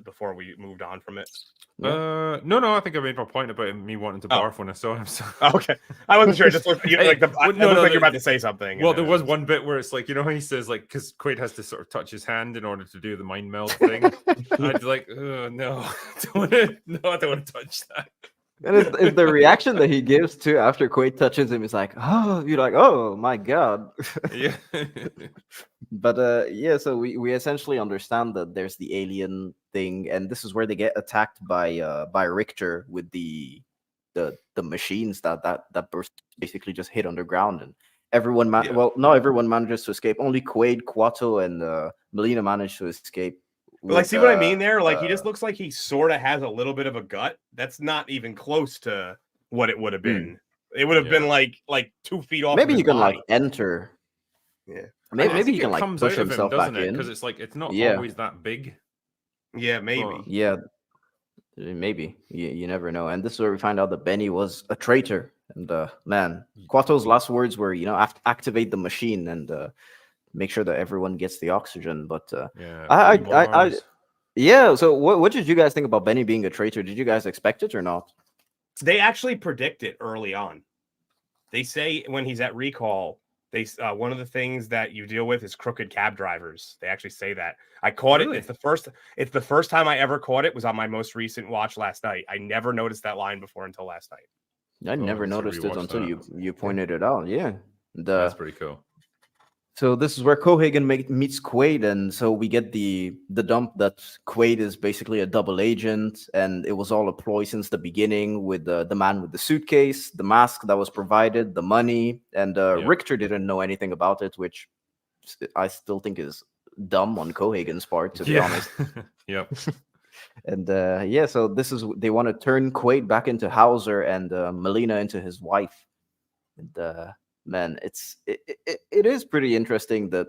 before we moved on from it. No, I think I made my point about me wanting to barf when I saw him. So. Okay, I wasn't sure. It just looked like you're about to say something. Well, there was one bit where it's like, how he says, like, because Quaid has to sort of touch his hand in order to do the mind meld thing. I'd be like, no, I don't want to touch that. And it's the reaction that he gives too after Quaid touches him is like, oh, you're like, oh my god. Yeah. But yeah, so we essentially understand that there's the alien thing, and this is where they get attacked by Richter with the machines that basically just hit underground, and everyone well, not everyone manages to escape. Only Quaid, Kuato, and Melina managed to escape. But like, see what I mean there? Like, he just looks like he sort of has a little bit of a gut. That's not even close to what it would have been. It would have been like 2 feet off. Maybe of you can body. like enter. Yeah. Maybe he can like comes push out of himself him, doesn't back in, because it's like it's not Yeah. always that big. Yeah, maybe. But- Yeah, maybe. You never know. And this is where we find out that Benny was a traitor. And man, Kuato's last words were, activate the machine and make sure that everyone gets the oxygen. But yeah. So what did you guys think about Benny being a traitor? Did you guys expect it or not? They actually predict it early on. They say when he's at recall, one of the things that you deal with is crooked cab drivers. They actually say that. I caught it. It's the first time I ever caught it was on my most recent watch last night. I never noticed that line before until last night. I never noticed it until you pointed it out. Yeah. That's pretty cool. So this is where Cohagen meets Quaid, and so we get the dump that Quaid is basically a double agent, and it was all a ploy since the beginning with the man with the suitcase, the mask that was provided, the money, and Richter didn't know anything about it, which I still think is dumb on Cohagen's part, to be honest. Yep. And so they want to turn Quaid back into Hauser and Melina into his wife. And man, it is pretty interesting that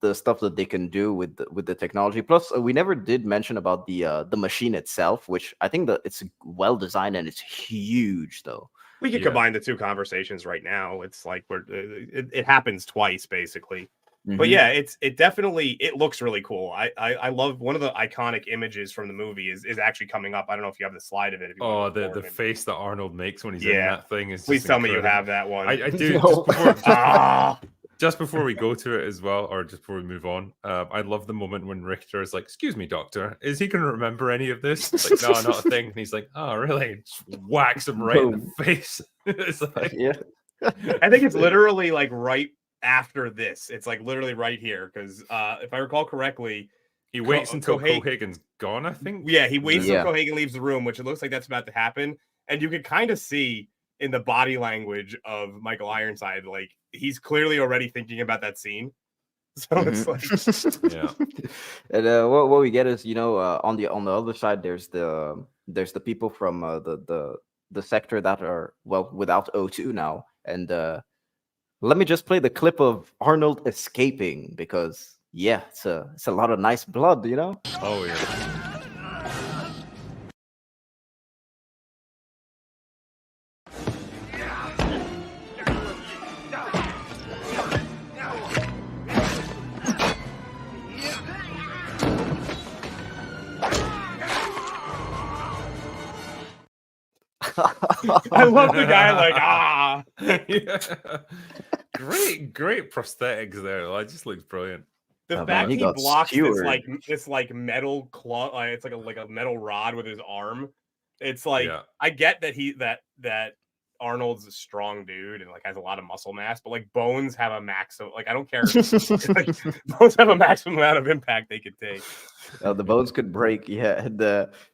the stuff that they can do with the technology. Plus, we never did mention about the machine itself, which I think that it's well designed and it's huge, though. We could combine the two conversations right now. It's like it happens twice basically. But yeah, it definitely looks really cool. I love one of the iconic images from the movie is actually coming up. I don't know if you have the slide of it. If you want to the face that Arnold makes when he's in that thing is. Please just tell me you incredible. have that one. I do. No. Just before we go to it as well, or just before we move on, I love the moment when Richter is like, "Excuse me, doctor, is he going to remember any of this?" It's like, no, not a thing. And he's like, "Oh, really?" Just whacks him right in the face. It's like, Yeah. I think it's literally like right after this. It's like literally right here because if I recall correctly, he waits until Cohagen's gone. I think. Yeah, he waits until Cohagen leaves the room, which it looks like that's about to happen, and you can kind of see in the body language of Michael Ironside, like he's clearly already thinking about that scene. So it's like, yeah. And what we get is, on the other side, there's the people from the sector that are without O2 now, and let me just play the clip of Arnold escaping because it's a lot of nice blood, Oh yeah. I love the guy like Yeah. Great prosthetics there. It just looks brilliant. The fact he blocks this metal claw, it's like a metal rod with his arm. It's like I get that that Arnold's a strong dude and like has a lot of muscle mass, but like bones have a maximum. Like I don't care. Like, bones have a maximum amount of impact they could take. The bones could break. Yeah.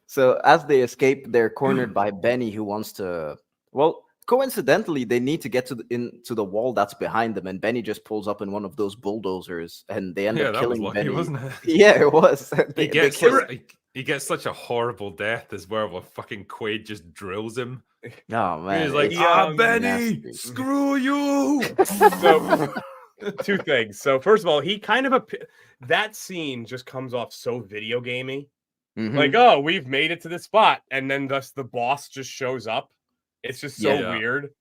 So as they escape, they're cornered by Benny, who wants to. Well, coincidentally, they need to get into the wall that's behind them, and Benny just pulls up in one of those bulldozers, and they end up killing lucky, Benny. wasn't it? Yeah, it was. He gets such a horrible death as well. Where fucking Quaid just drills him. Oh man, he's like, Benny, nasty. Screw you. So, two things. So first of all, he kind of that scene just comes off so video gamey. Like, oh, we've made it to this spot, and then thus the boss just shows up. It's just so weird.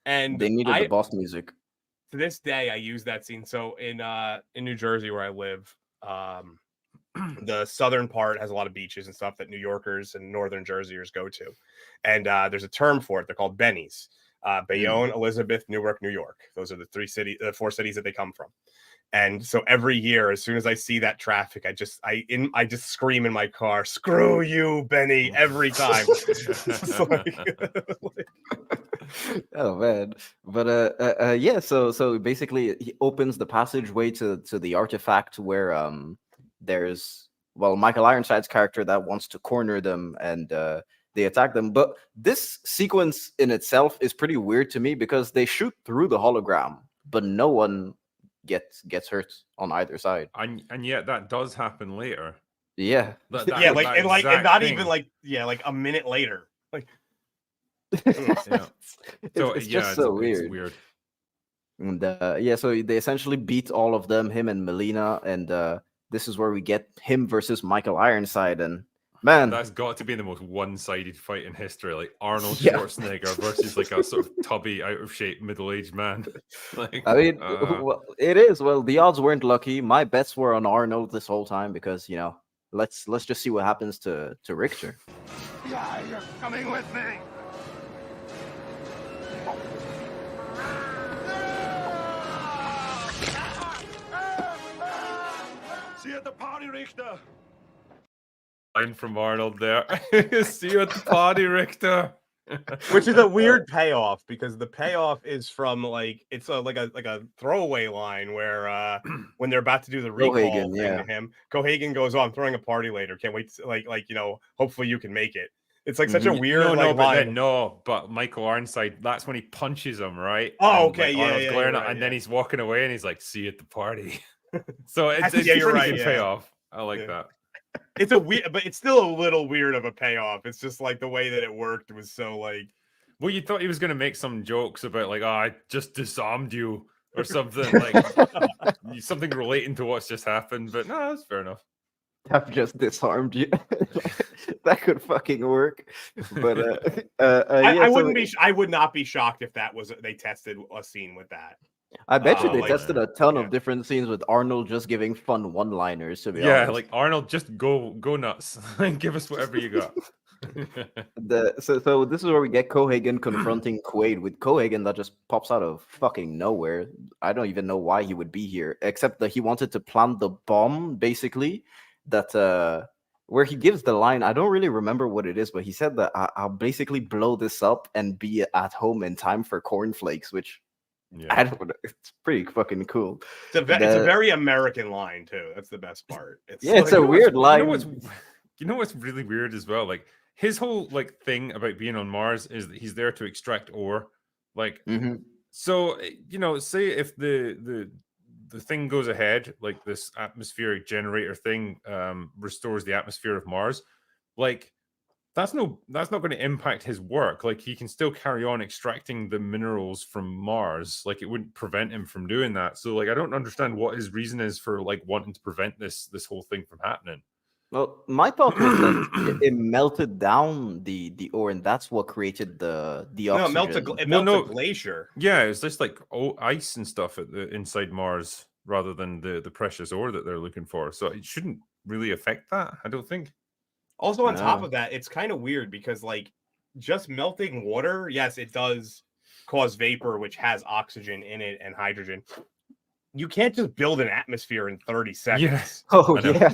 And they needed the boss music. To this day, I use that scene. So in New Jersey, where I live, the southern part has a lot of beaches and stuff that New Yorkers and northern Jerseyers go to. And there's a term for it. They're called bennies. Bayonne, Elizabeth, Newark, New York. Those are the four cities that they come from. And so every year, as soon as I see that traffic, I just scream in my car, "Screw you, Benny!" every time. Oh man, but yeah. So basically, he opens the passageway to the artifact where there's Michael Ironside's character that wants to corner them, and they attack them. But this sequence in itself is pretty weird to me because they shoot through the hologram, but no one gets hurt on either side. And yet that does happen later. Yeah. Like not even like a minute later. Like it's just so weird. It's weird. And so they essentially beat all of them, him and Melina, and this is where we get him versus Michael Ironside, and man, that's got to be the most one-sided fight in history. Like Arnold Schwarzenegger versus like a sort of tubby, out of shape, middle-aged man. Like, I mean, it is. Well, the odds weren't lucky. My bets were on Arnold this whole time because let's just see what happens to Richter. Yeah, you're coming with me. See you at the party, Richter. Line from Arnold there. See you at the party, Richter. Which is a weird payoff because the payoff is from like it's like a throwaway line where when they're about to do the recall thing to him, Cohagen goes, "Oh, I'm throwing a party later. Can't wait to, hopefully you can make it." It's like such a weird line. But Michael Ironside, that's when he punches him, right? Oh, and, okay, and then he's walking away and he's like, "See you at the party." So it's a you're pretty right, good payoff. I like that. It's a weird, but it's still a little weird of a payoff. It's just like the way that it worked was so like. Well, you thought he was going to make some jokes about like, "Oh, I just disarmed you" or something like something relating to what's just happened. But no, that's fair enough. have just disarmed you. That could fucking work. But I wouldn't be. I would not be shocked if that was they tested a scene with that. I bet you they like- tested a ton of different scenes with Arnold just giving fun one-liners. To be Yeah, honest, like Arnold, just go nuts and give us whatever you got. so this is where we get Cohagen confronting Quaid with Cohagen that just pops out of fucking nowhere. I don't even know why he would be here, except that he wanted to plant the bomb, basically. That where he gives the line, I don't really remember what it is, but he said that I'll basically blow this up and be at home in time for cornflakes, which I don't know, it's pretty fucking cool. It's a very American line too. That's the best part. It's a weird line. You know what's really weird as well? Like his whole like thing about being on Mars is that he's there to extract ore. Like, so say if the thing goes ahead, like this atmospheric generator thing restores the atmosphere of Mars, like that's not going to impact his work. Like he can still carry on extracting the minerals from Mars. Like it wouldn't prevent him from doing that. So like I don't understand what his reason is for like wanting to prevent this whole thing from happening. Well, my thought was that it melted down the ore, and that's what created the oxygen. No, it melted a glacier. Yeah, it's just like ice and stuff inside Mars rather than the precious ore that they're looking for. So it shouldn't really affect that, I don't think. Also, on top of that, it's kind of weird because, like, just melting water, yes, it does cause vapor, which has oxygen in it and hydrogen. You can't just build an atmosphere in 30 seconds. Yes. Oh, yeah.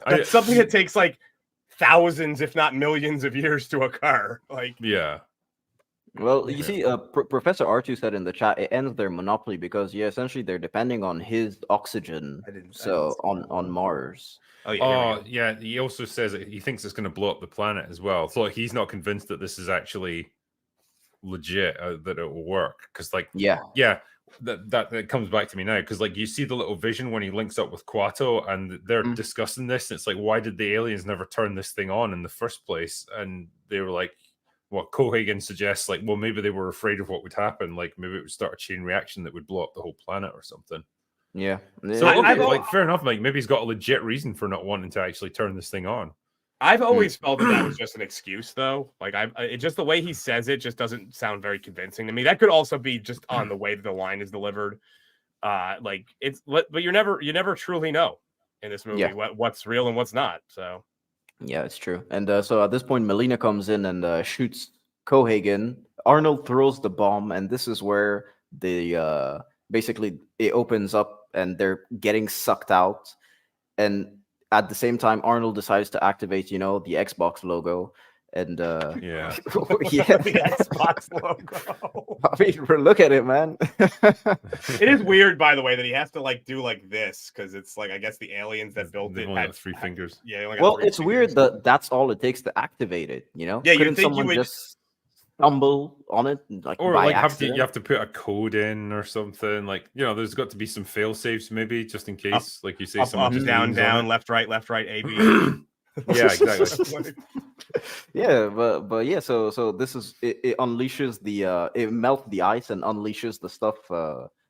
That's something that takes, like, thousands, if not millions of years to occur. Like, yeah. Well, you see, Professor R2 said in the chat, it ends their monopoly because, essentially they're depending on his oxygen. On Mars. Yeah. He also says that he thinks it's going to blow up the planet as well. So like, he's not convinced that this is actually legit, that it will work. Because that comes back to me now. Because like you see the little vision when he links up with Kuato, and they're discussing this. And it's like, why did the aliens never turn this thing on in the first place? And they were like, what Cohagen suggests, like, well, maybe they were afraid of what would happen. Like maybe it would start a chain reaction that would blow up the whole planet or something. Yeah. So like fair enough. Like maybe he's got a legit reason for not wanting to actually turn this thing on. I've always felt that was just an excuse, though. Like it just the way he says it just doesn't sound very convincing to me. That could also be just on the way that the line is delivered. But you never truly know in this movie what's real and what's not. So yeah, it's true. And so at this point, Melina comes in and shoots Cohagen. Arnold throws the bomb, and this is where the basically it opens up and they're getting sucked out. And at the same time, Arnold decides to activate, the Xbox logo. And the Xbox logo. I mean, look at it, man. It is weird, by the way, that he has to like do like this because it's like I guess the aliens that built it had 3 fingers. Yeah. It's weird that that's all it takes to activate it. Yeah, you'd think someone just stumble on it, like, or by like accident? you have to put a code in or something. Like there's got to be some fail safes maybe just in case, like you say, up, down, left, right, A, B. Yeah, exactly. but yeah. So this is it unleashes it melts the ice and unleashes the stuff,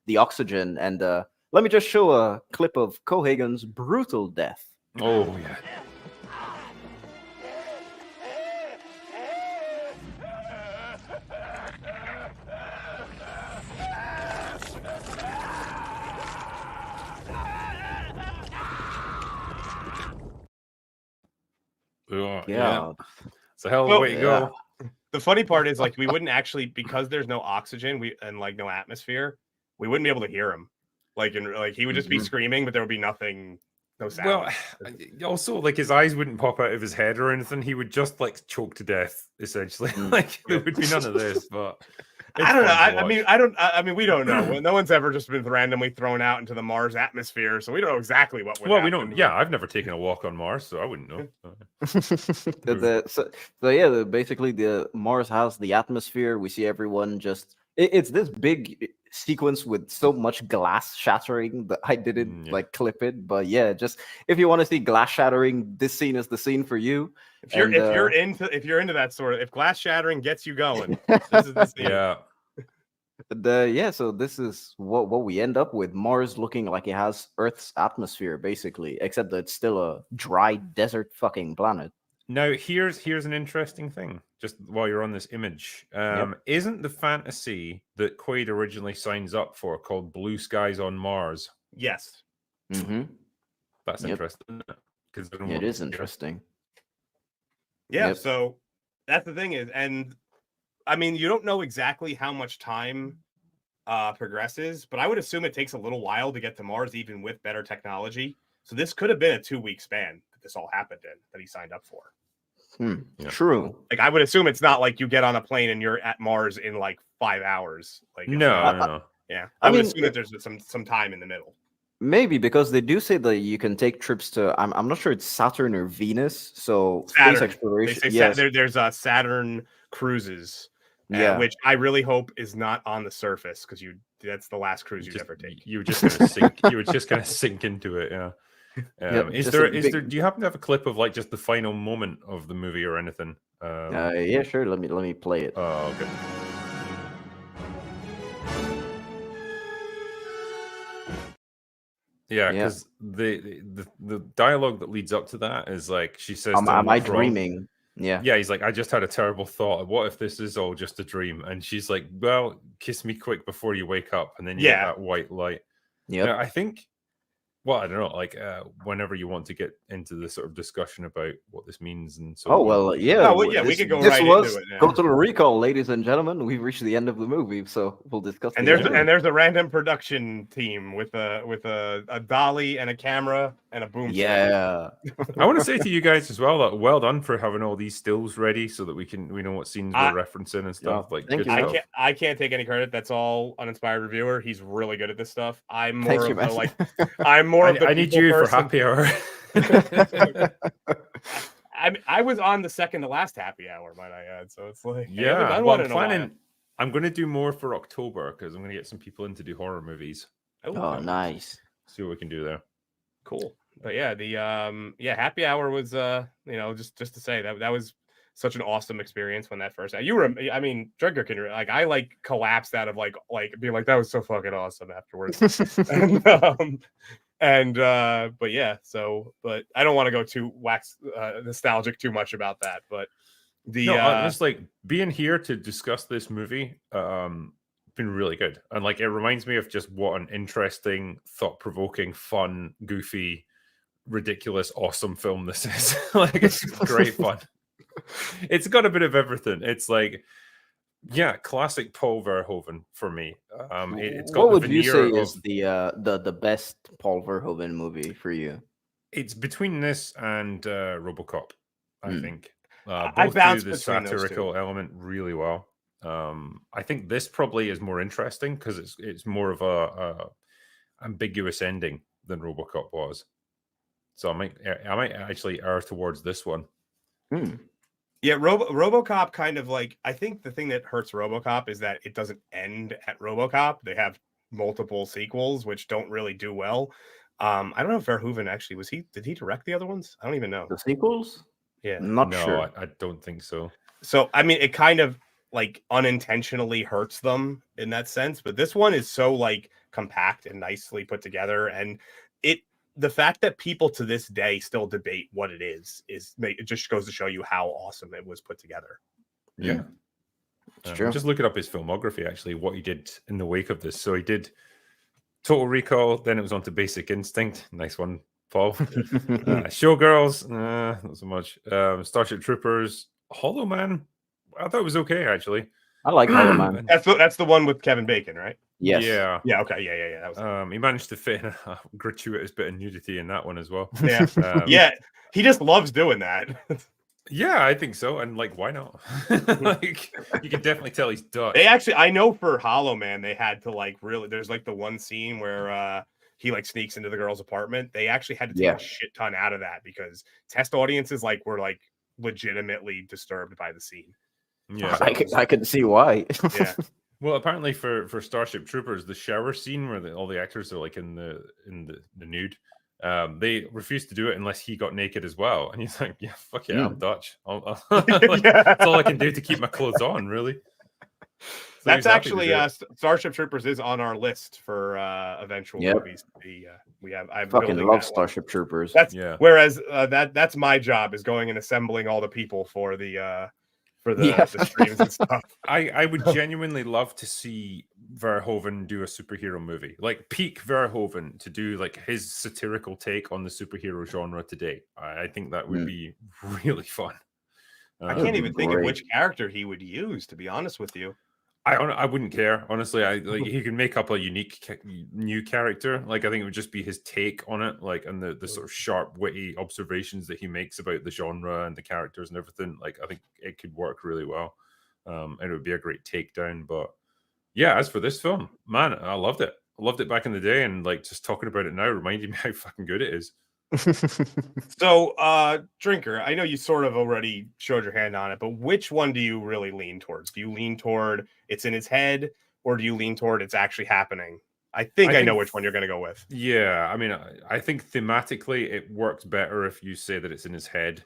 the oxygen. And let me just show a clip of Cohagen's brutal death. Oh yeah. Yeah. It's a hell of a way to go. The funny part is, like, we wouldn't actually, because there's no oxygen and like no atmosphere, we wouldn't be able to hear him. Like, he would just be screaming, but there would be nothing, no sound. Well, also, like, his eyes wouldn't pop out of his head or anything. He would just like choke to death, essentially. Like, there would be none of this. But I don't know. I mean, we don't know. No one's ever just been randomly thrown out into the Mars atmosphere, so we don't know exactly what would happen. We don't. Yeah, I've never taken a walk on Mars, so I wouldn't know. Basically, the Mars has the atmosphere. We see everyone just. It's this big sequence with so much glass shattering that I didn't like clip it, but yeah, just if you want to see glass shattering, this scene is the scene for you. If you're into that sort of, if glass shattering gets you going, this is the scene. Yeah. So this is what we end up with. Mars looking like it has Earth's atmosphere, basically, except that it's still a dry desert fucking planet. Now, here's an interesting thing. Just while you're on this image, isn't the fantasy that Quaid originally signs up for called Blue Skies on Mars? Yes. Mm-hmm. That's interesting. Because it is interesting. Yeah. So that's the thing is, and I mean, you don't know exactly how much time progresses, but I would assume it takes a little while to get to Mars, even with better technology. So this could have been a 2-week span that this all happened in, that he signed up for. True. Like, I would assume it's not like you get on a plane and you're at Mars in like 5 hours. Like, no. Yeah, I would assume that there's some time in the middle. Maybe because they do say that you can take trips to. I'm not sure it's Saturn or Venus. So Saturn. space exploration. They say there's Saturn cruises. Which I really hope is not on the surface, because that's the last cruise you'd ever take. You were just gonna sink. You were just gonna sink into it. Yeah. Is there? Do you happen to have a clip of like just the final moment of the movie or anything? Yeah, sure. Let me play it. Oh, okay. Yeah, because the dialogue that leads up to that is like, she says, "Am I dreaming?" Yeah, he's like, "I just had a terrible thought. What if this is all just a dream?" And she's like, "Well, kiss me quick before you wake up," and then you get that white light. Yeah, I think. Well, I don't know. Like, whenever you want to get into the sort of discussion about what this means, and so. We could go right into it now. Total Recall, ladies and gentlemen. We've reached the end of the movie, so we'll discuss. And there's a random production team with a dolly and a camera and a boom. Yeah. I want to say to you guys as well that well done for having all these stills ready so that we know what scenes we're referencing and stuff. I can't take any credit. That's all Uninspired Reviewer. He's really good at this stuff. I'm more of the I need you for happy hour. I was on the second to last happy hour, might I add. So it's like, I'm planning. I'm going to do more for October because I'm going to get some people in to do horror movies. Oh, nice. See what we can do there. Cool. But yeah, the happy hour was just to say that was such an awesome experience when that first. Drugger can I collapsed out of like being like, that was so fucking awesome afterwards. But I don't want to go too nostalgic too much about that. But it's like being here to discuss this movie been really good, and like it reminds me of just what an interesting, thought-provoking, fun, goofy, ridiculous, awesome film this is. Like, it's great fun. It's got a bit of everything. It's like, classic Paul Verhoeven for me. It's got what would you say is the best Paul Verhoeven movie for you? It's between this and RoboCop, I think. I both do the satirical element really well. I think this probably is more interesting because it's more of a ambiguous ending than RoboCop was. So I might actually err towards this one. Yeah, RoboCop kind of like, I think the thing that hurts RoboCop is that it doesn't end at RoboCop. They have multiple sequels which don't really do well. I don't know if Verhoeven actually did he direct the other ones? I don't even know. The sequels? Yeah. Not sure. I don't think so. So I mean, it kind of like unintentionally hurts them in that sense, but this one is so like compact and nicely put together, and the fact that people to this day still debate what it is it just goes to show you how awesome it was put together. Yeah. It's true. Just looking up his filmography, actually, what he did in the wake of this. So he did Total Recall, then it was on to Basic Instinct. Nice one, Paul. Showgirls, not so much. Starship Troopers, Hollow Man. I thought it was okay, actually. I like Hollow Man. That's the one with Kevin Bacon, right? Yes. Yeah. Yeah. Okay. Yeah. That was... he managed to fit in a gratuitous bit of nudity in that one as well. Yeah. He just loves doing that. Yeah, I think so. And like, why not? Like, you can definitely tell he's Dutch. They actually, I know for Hollow Man, they had to like really. There's like the one scene where he like sneaks into the girl's apartment. They actually had to take a shit ton out of that because test audiences were like legitimately disturbed by the scene. Yeah, I can see why. Yeah. Well, apparently for Starship Troopers, the shower scene where all the actors are like in the nude, they refused to do it unless he got naked as well. And he's like, "Yeah, fuck yeah, I'm Dutch. That's all I can do to keep my clothes on, really." Yeah. So I mean, I don't know. It's like, yeah, fuck yeah, I'm Dutch. I'll, Yeah. Like, you can definitely tell he's Dutch. That's actually Starship Troopers is on our list for eventual movies. I fucking love Starship Troopers. Whereas that's my job, is going and assembling all the people for the streams and stuff. I would genuinely love to see Verhoeven do a superhero movie, like peak Verhoeven, to do like his satirical take on the superhero genre today. I think that would be really fun. I can't even think of which character he would use, to be honest with you. I wouldn't care, honestly. He can make up a unique new character. Like, I think it would just be his take on it, like, and the sort of sharp, witty observations that he makes about the genre and the characters and everything. Like, I think it could work really well, and it would be a great takedown. But yeah, as for this film, man, I loved it. I loved it back in the day, and like just talking about it now reminded me how fucking good it is. So, Drinker, I know you sort of already showed your hand on it, but which one do you really lean towards? Do you lean toward it's in his head, or do you lean toward it's actually happening? I think I know which one you're going to go with. Yeah, I mean, I think thematically it works better if you say that it's in his head.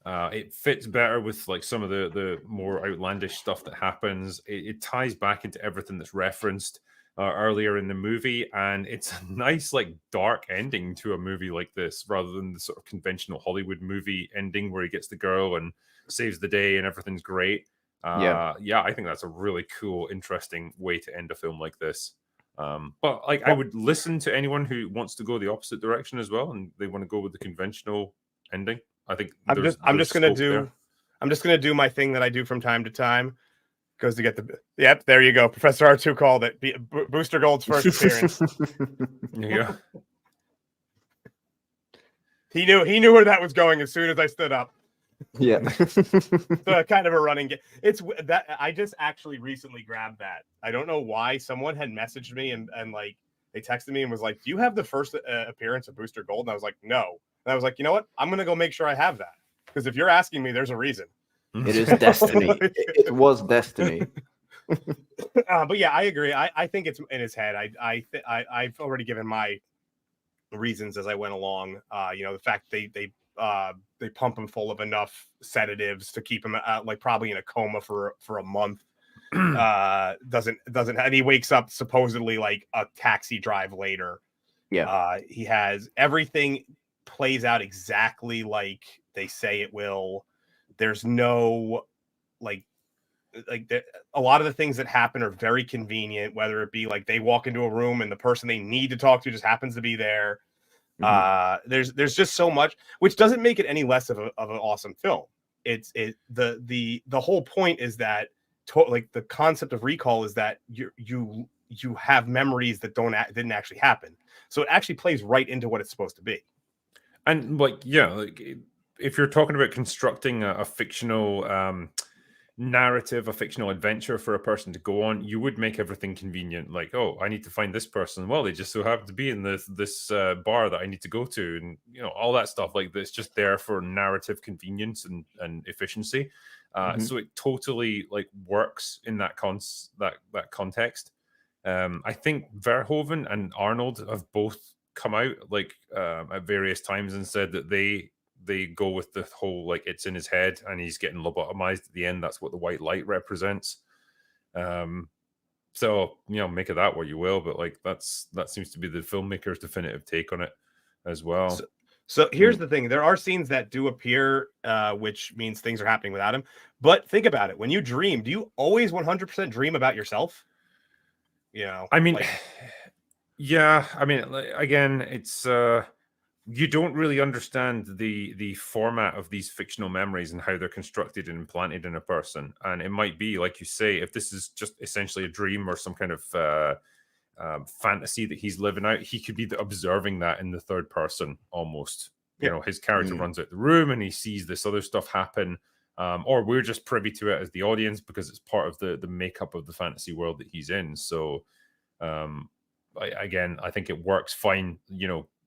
It fits better with like some of the more outlandish stuff that happens. It ties back into everything that's referenced earlier in the movie, and it's a nice like dark ending to a movie like this, rather than the sort of conventional Hollywood movie ending where he gets the girl and saves the day and everything's great. I think that's a really cool, interesting way to end a film like this. But like, I would listen to anyone who wants to go the opposite direction as well, and they want to go with the conventional ending. I think I'm just gonna do my thing that I do from time to time. Goes to get the there you go. Professor R2 called it. Booster Gold's first appearance. Yeah. He knew where that was going as soon as I stood up. Yeah. So kind of a running game. It's that I just actually recently grabbed that. I don't know why. Someone had messaged me and like they texted me and was like, "Do you have the first appearance of Booster Gold?" And I was like, "No." And I was like, "You know what? I'm gonna go make sure I have that, because if you're asking me, there's a reason." It is destiny. It was destiny. But yeah, I agree. I think it's in his head. I've already given my reasons as I went along. The fact they pump him full of enough sedatives to keep him like probably in a coma for a month. Doesn't and he wakes up supposedly like a taxi drive later. Yeah. He has everything plays out exactly like they say it will. There's no a lot of the things that happen are very convenient, whether it be like they walk into a room and the person they need to talk to just happens to be there. There's just so much, which doesn't make it any less of an awesome film. The whole point is that the concept of recall is that you have memories that didn't actually happen. So it actually plays right into what it's supposed to be. And if you're talking about constructing a fictional narrative, a fictional adventure for a person to go on, you would make everything convenient. Like, oh, I need to find this person. Well, they just so happen to be in this bar that I need to go to, and all that stuff. Like, that's just there for narrative convenience and efficiency. So it totally works in that context. I think Verhoeven and Arnold have both come out at various times and said that they go with the whole it's in his head and he's getting lobotomized at the end. That's what the white light represents. So make of that what you will, but that seems to be the filmmaker's definitive take on it as well. So here's the thing: there are scenes that do appear, which means things are happening without him. But think about it: when you dream, do you always 100% dream about yourself? I mean, yeah. I mean, again, it's you don't really understand the format of these fictional memories and how they're constructed and implanted in a person. And it might be, like you say, if this is just essentially a dream or some kind of fantasy that he's living out, he could be observing that in the third person almost. His character runs out the room and he sees this other stuff happen, or we're just privy to it as the audience because it's part of the makeup of the fantasy world that he's in. So I think it works fine,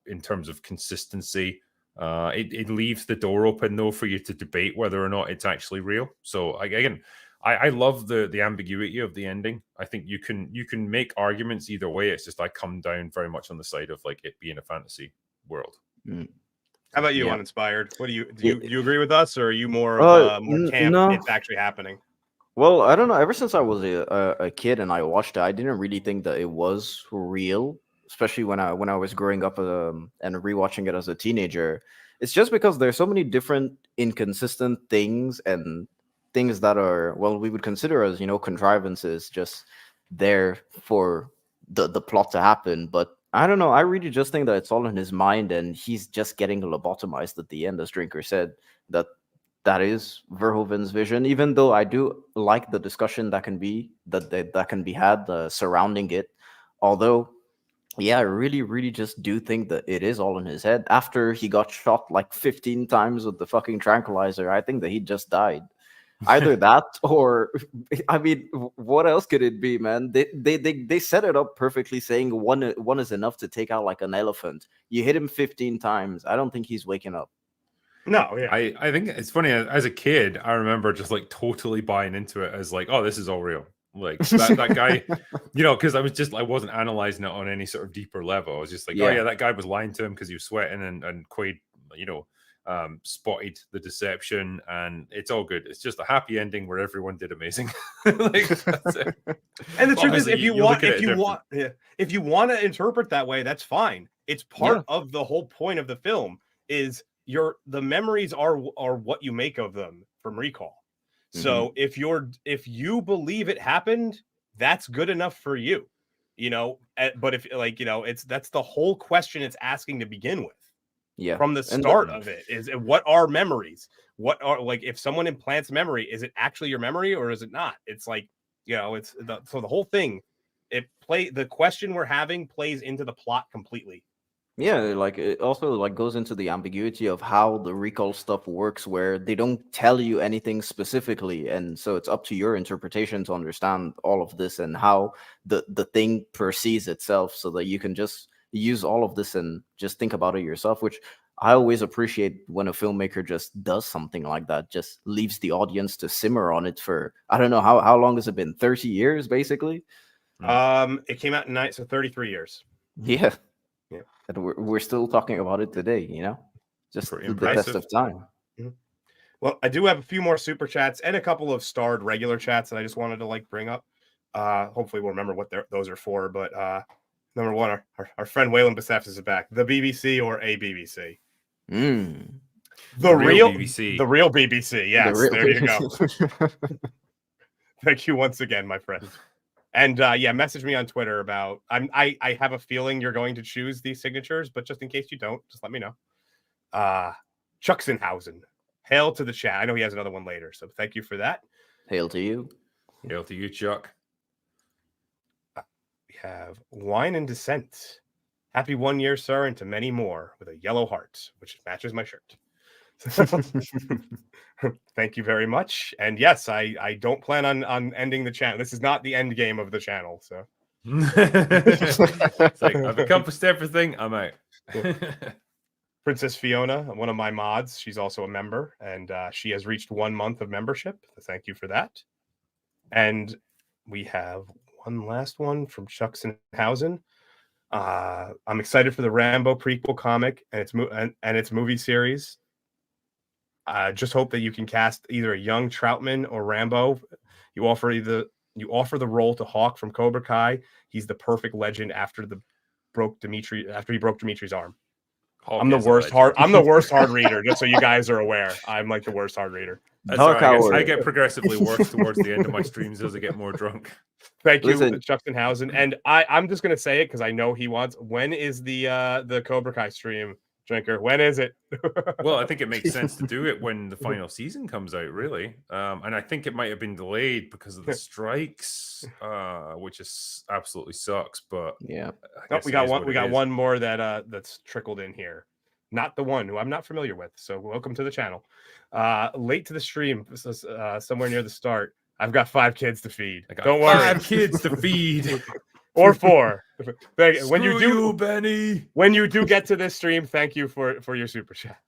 in terms of consistency. It leaves the door open though for you to debate whether or not it's actually real. So again, I love the ambiguity of the ending. I think you can make arguments either way. It's just I come down very much on the side of it being a fantasy world. How about you, Uninspired? What do you agree with us, or are you more camp? No. It's actually happening. Well, I don't know. Ever since I was a kid and I watched it, I didn't really think that it was real, especially when I was growing up and rewatching it as a teenager. It's just because there's so many different inconsistent things and things that are, well, we would consider as, contrivances just there for the plot to happen. But I don't know. I really just think that it's all in his mind and he's just getting lobotomized at the end, as Drinker said. That is Verhoeven's vision. Even though I do like the discussion that can be had surrounding it, although yeah, I really, really just do think that it is all in his head. After he got shot like 15 times with the fucking tranquilizer, I think that he just died. Either that or, I mean, what else could it be, man? They set it up perfectly, saying one is enough to take out like an elephant. You hit him 15 times. I don't think he's waking up. No, yeah. I think it's funny. As a kid, I remember just like totally buying into it as like, oh, this is all real. Like that guy, because I wasn't analyzing it on any sort of deeper level. I was just like, oh yeah, that guy was lying to him because he was sweating, and Quaid, spotted the deception, and it's all good. It's just a happy ending where everyone did amazing. Like, that's it. And the truth is, if you want to interpret that way, that's fine. It's part of the whole point of the film. Is the memories are what you make of them from recall. So if you believe it happened, that's good enough for you, but if that's the whole question it's asking to begin with. Yeah. From the start of it is, what are memories? What are, like, if someone implants memory, is it actually your memory or is it not? It's like, so the whole thing, the question we're having plays into the plot completely. Yeah, like it also like goes into the ambiguity of how the recall stuff works, where they don't tell you anything specifically, and so it's up to your interpretation to understand all of this and how the thing perceives itself, so that you can just use all of this and just think about it yourself. Which I always appreciate when a filmmaker just does something like that, just leaves the audience to simmer on it for, I don't know how long has it been, 30 years basically. It came out in 33 years. Yeah. And we're still talking about it today, just the test of time. Well, I do have a few more super chats and a couple of starred regular chats that I just wanted to bring up. Hopefully we'll remember what those are for. But number one, our friend Waylon Basefs is back. The BBC or a BBC? The real BBC. The real BBC. Yes, there you go. Thank you once again, my friend. And message me on Twitter about. I have a feeling you're going to choose these signatures, but just in case you don't, just let me know. Chucksenhausen, hail to the chat. I know he has another one later, so thank you for that. Hail to you. Hail to you, Chuck. We have Wine and Descent. Happy 1 year, sir, and to many more, with a yellow heart, which matches my shirt. Thank you very much. And yes, I don't plan on ending the channel. This is not the end game of the channel. So it's like, I've accomplished everything. I'm out. Princess Fiona, one of my mods, she's also a member, and she has reached 1 month of membership. So thank you for that. And we have one last one from Chucksenhausen. I'm excited for the Rambo prequel comic and its movie series. Just hope that you can cast either a young Troutman or Rambo. You offer the role to Hawk from Cobra Kai. He's the perfect legend after he broke Dimitri's arm. Hawk I'm the worst hard reader, just so you guys are aware. I'm like the worst hard reader. That's right. I get progressively worse towards the end of my streams as I get more drunk. Thank you, Chucksenhausen. And I'm just gonna say it because I know he wants. When is the Cobra Kai stream? Drinker, when is it? Well, I think it makes sense to do it when the final season comes out, really. And I think it might have been delayed because of the strikes, which is absolutely sucks. But yeah, we got one more that's trickled in here. Not the one who I'm not familiar with. So welcome to the channel. Late to the stream, somewhere near the start. I've got 5 kids to feed. Don't worry, 5 kids to feed. Or 4. Benny. When you do get to this stream, thank you for your super chat.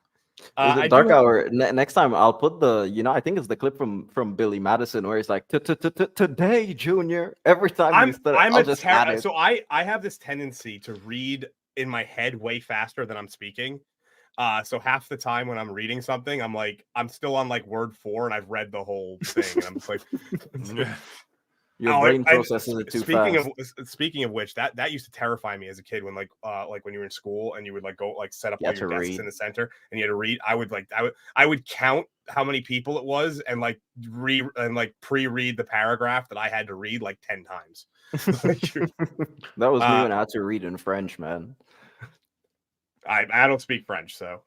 Dark Hour. Next time I'll put I think it's the clip from Billy Madison where he's like, today, Junior. Every time I'll just add it. So I have this tendency to read in my head way faster than I'm speaking. So half the time when I'm reading something, I'm still on like word 4 and I've read the whole thing. And I'm just like, Your brain processes it too fast. Speaking of which, that used to terrify me as a kid when when you were in school and you would like go like set up all your desks in the center and you had to read. I would count how many people it was and like pre-read the paragraph that I had to read like 10 times. That was me when I had to read in French, man. I don't speak French, so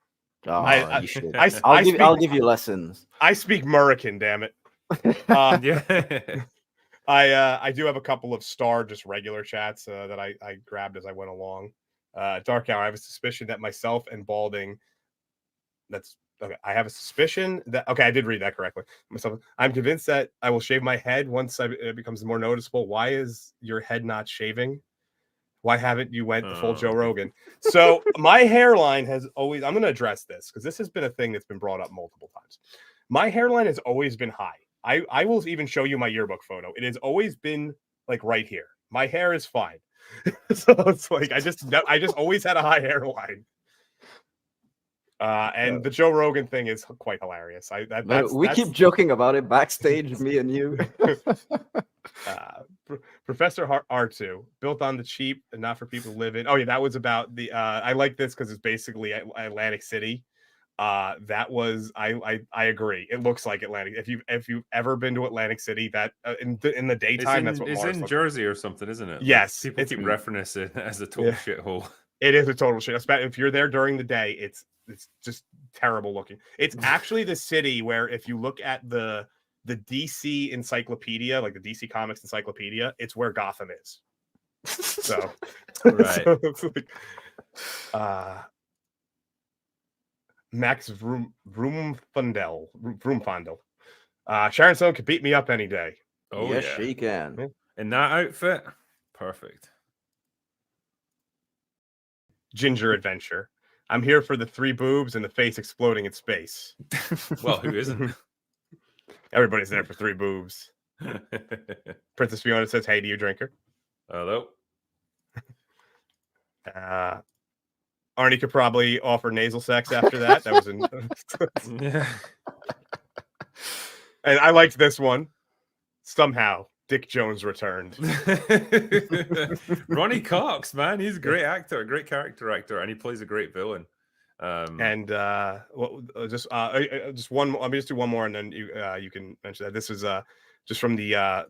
you should. I'll give you lessons. I speak American, damn it. Yeah. I do have a couple of just regular chats that I grabbed as I went along. Dark Hour, I have a suspicion that myself and Balding. That's okay. I have a suspicion that I did read that correctly. I'm convinced that I will shave my head once it becomes more noticeable. Why is your head not shaving? Why haven't you went the full Joe Rogan? So my hairline has always. I'm going to address this because this has been a thing that's been brought up multiple times. My hairline has always been high. I will even show you my yearbook photo. It has always been like right here. My hair is fine. So it's like I just always had a high hairline. And the Joe Rogan thing is quite hilarious. We keep joking about it backstage, me and you. Professor R2, built on the cheap and not for people to live in. Oh yeah, that was about the. I like this because it's basically Atlantic City. That was I agree. It looks like Atlantic. If you've ever been to Atlantic City, that in the daytime, that's what it's in Jersey or something, isn't it? Yes, people keep referencing it as a total shithole. It is a total shit. If you're there during the day, it's just terrible looking. It's actually the city where if you look at the DC encyclopedia, like the DC Comics encyclopedia, it's where Gotham is. So right. So it's like, Max Vroomfandel. Sharon Stone could beat me up any day. Oh, yes, yeah. she can. In that outfit, perfect. Ginger adventure. I'm here for the 3 boobs and the face exploding in space. Well, who isn't? Everybody's there for 3 boobs. Princess Fiona says, "Hey, do you drink her?" Hello. Arnie could probably offer nasal sex after that. That was Yeah. And I liked this one. Somehow, Dick Jones returned. Ronnie Cox, man, he's a great actor, a great character actor, and he plays a great villain. Just one more. Let me just do one more, and then you can mention that. This is just from the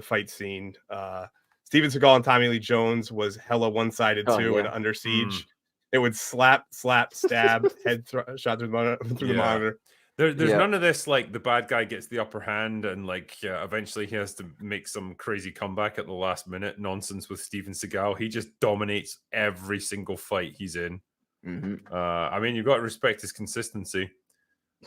fight scene. Steven Seagal and Tommy Lee Jones was hella one-sided too, and Under Siege. It would slap, stab, head shot through the monitor. There's none of this like the bad guy gets the upper hand and like eventually he has to make some crazy comeback at the last minute nonsense with Steven Seagal. He just dominates every single fight he's in. Mm-hmm. I mean, you've got to respect his consistency.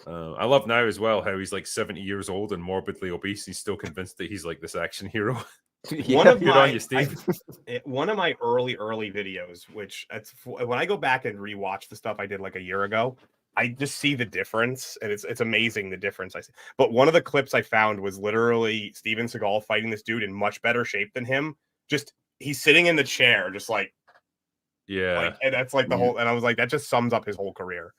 I love now as well how he's like 70 years old and morbidly obese. He's still convinced that he's like this action hero. Good on you, Steve. One of my early videos, which when I go back and rewatch the stuff I did like a year ago, I just see the difference, and it's amazing the difference I see. But one of the clips I found was literally Steven Seagal fighting this dude in much better shape than him. Just he's sitting in the chair, just like and that's like the whole. And I was like, that just sums up his whole career.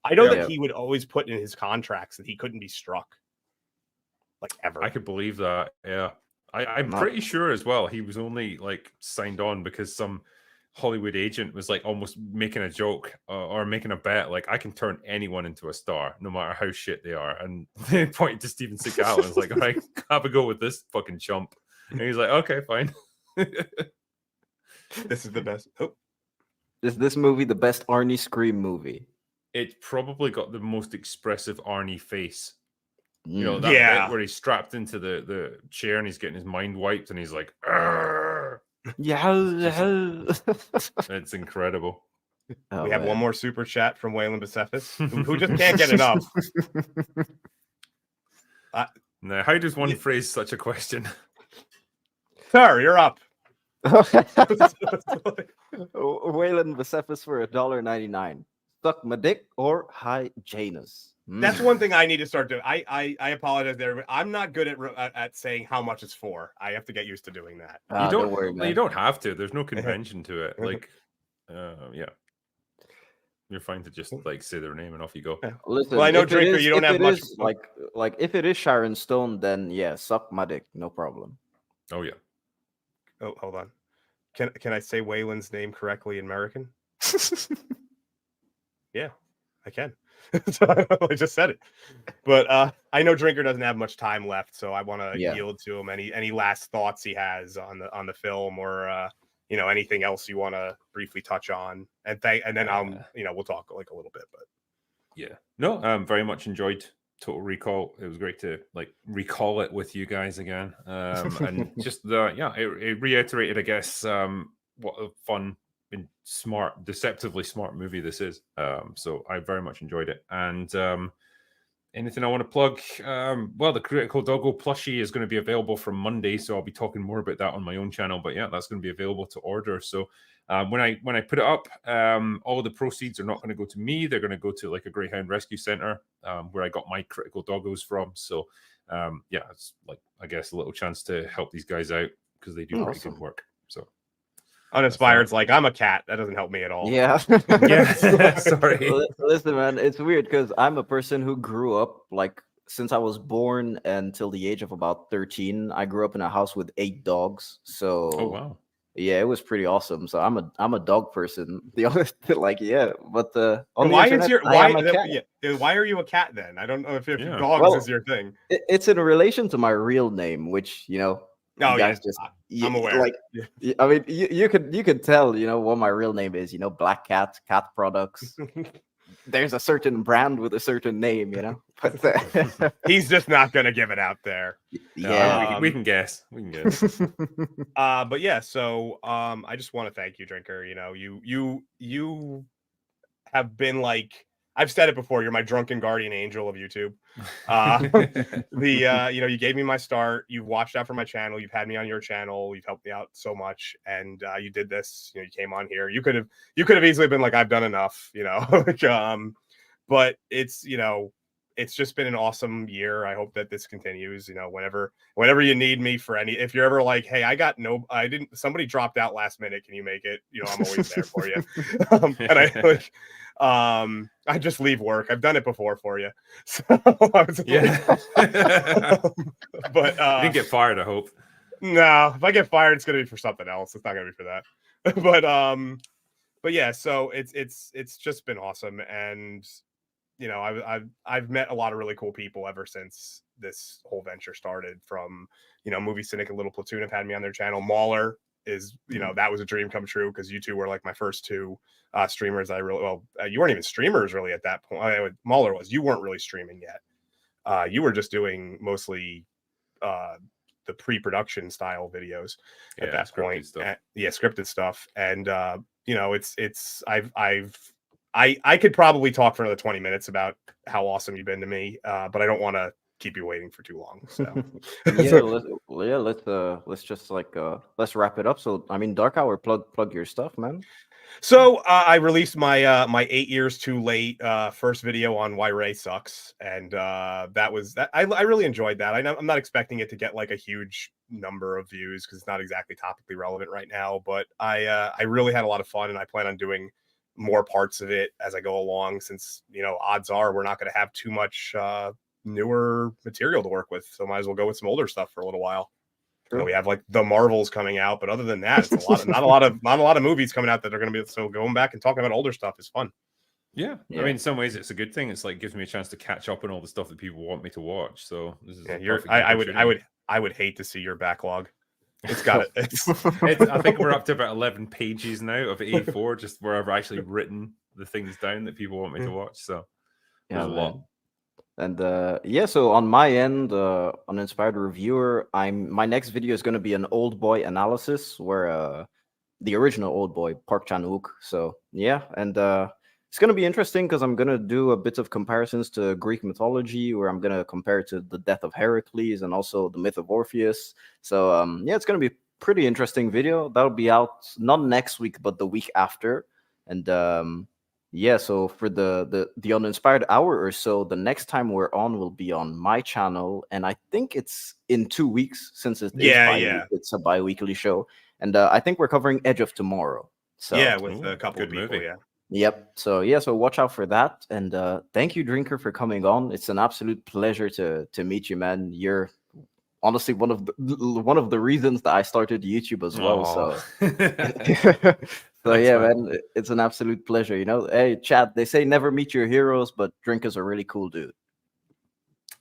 I know that he would always put in his contracts that he couldn't be struck, like ever. I could believe that. Yeah. I'm pretty sure as well he was only like signed on because some Hollywood agent was like almost making a joke or making a bet like I can turn anyone into a star no matter how shit they are, and they pointed to Steven Seagal and was like, all right, have a go with this fucking chump, and he's like, okay, fine. This is the best. Is this movie the best Arnie Scream movie? It's probably got the most expressive Arnie face. You know, that bit where he's strapped into the chair and he's getting his mind wiped and he's like, it's incredible. We have one more super chat from Waylon Bucephus, who just can't get enough. Now, how does one phrase such a question? Sir, you're up. Waylon Bucephus for $1.99. Suck my dick or hi Janus. That's one thing I need to start doing. I apologize there. I'm not good at saying how much it's for. I have to get used to doing that. Don't worry, man. You don't have to. There's no convention to it. Like, yeah. You're fine to just like say their name and off you go. Yeah. Listen, Well, I know, if it Drinker, is- you don't if have it much. is, like if it is Sharon Stone, then yeah, suck my dick, no problem. Oh yeah. Oh, hold on. Can I say Waylon's name correctly in American? Yeah, I can. I just said it. But I know Drinker doesn't have much time left, so I want to Yeah. yield to him any last thoughts he has on the film, or anything else you want to briefly touch on, and then we'll talk like a little bit. But yeah, no, very much enjoyed Total Recall. It was great to like recall it with you guys again, and just it reiterated, I guess, what a fun and smart, deceptively smart movie this is. So I very much enjoyed it. And anything I want to plug? Well, the Critical Doggo plushie is going to be available from Monday, so I'll be talking more about that on my own channel. But yeah, that's going to be available to order. So when I put it up, all the proceeds are not going to go to me. They're going to go to like a Greyhound Rescue Center, where I got my Critical Doggos from. So yeah, it's like, I guess, a little chance to help these guys out because they do pretty good work. So Uninspired's like, I'm a cat. That doesn't help me at all. Yeah. Yeah. Sorry. Listen, man, it's weird because I'm a person who grew up like since I was born until the age of about 13. I grew up in a house with 8 dogs. So Oh wow. yeah, it was pretty awesome. So I'm a dog person. The other like yeah, but on the Why internet, is your I am a cat. why are you a cat then? I don't know if Yeah. dogs Well, is your thing. It's in relation to my real name, which Oh, you guys yeah. just I'm aware. Like, I mean, you could tell, what my real name is. Black Cat Products. There's a certain brand with a certain name, But He's just not gonna give it out there. Yeah, we can guess. We can guess. But yeah, so I just want to thank you, Drinker. You have been like, I've said it before, you're my drunken guardian angel of YouTube. You gave me my start. You've watched out for my channel. You've had me on your channel. You've helped me out so much, and you did this. You came on here. You could have easily been like, I've done enough. But it's just been an awesome year. I hope that this continues. Whenever you need me for if you're ever like, hey, somebody dropped out last minute, can you make it? I'm always there for you. And I just leave work. I've done it before for you. So Yeah. But you didn't get fired, I hope. No, if I get fired, it's gonna be for something else. It's not gonna be for that. But yeah, so it's just been awesome. And I've met a lot of really cool people ever since this whole venture started. From Movie Cynic and Little Platoon have had me on their channel. Mauler is that was a dream come true, because you two were like my first 2 streamers. You weren't even streamers really at that point. Mauler was. You weren't really streaming yet. You were just doing mostly the pre-production style videos at that point. Scripted stuff. And I could probably talk for another 20 minutes about how awesome you've been to me, but I don't want to keep you waiting for too long. So let's just let's wrap it up. So I mean, Dark Hour, plug your stuff, man. So I released my 8 years too late first video on why Ray sucks, and that was that. I really enjoyed that. I'm not expecting it to get like a huge number of views because it's not exactly topically relevant right now, but I really had a lot of fun, and I plan on doing more parts of it as I go along, since odds are we're not going to have too much newer material to work with, so might as well go with some older stuff for a little while. We have like the Marvels coming out, but other than that, it's not a lot of movies coming out that are going to be. So going back and talking about older stuff is fun. Yeah. I mean, in some ways, it's a good thing. It's like gives me a chance to catch up on all the stuff that people want me to watch. So this is I would hate to see your backlog. It's got it. I think we're up to about 11 pages now of A4, just where I've actually written the things down that people want me to watch. So there's a lot. And so on my end, Uninspired Reviewer, my next video is going to be an Old Boy analysis, where the original Old Boy, Park Chan-wook. So yeah, and it's going to be interesting because I'm going to do a bit of comparisons to Greek mythology, where I'm going to compare it to the death of Heracles and also the myth of Orpheus. So yeah, it's going to be a pretty interesting video. That'll be out not next week, but the week after. And yeah, so for the Uninspired Hour or so, the next time we're on will be on my channel, and I think it's in 2 weeks, since it's a bi-weekly show. And I think we're covering Edge of Tomorrow. So with a couple of people. movie. Yeah. Yep. So yeah, so watch out for that. And thank you, Drinker, for coming on. It's an absolute pleasure to meet you, man. You're honestly one of the reasons that I started YouTube as well. So so Thanks, yeah, man. man, it's an absolute pleasure. Hey, chat, they say never meet your heroes, but Drinker's a really cool dude.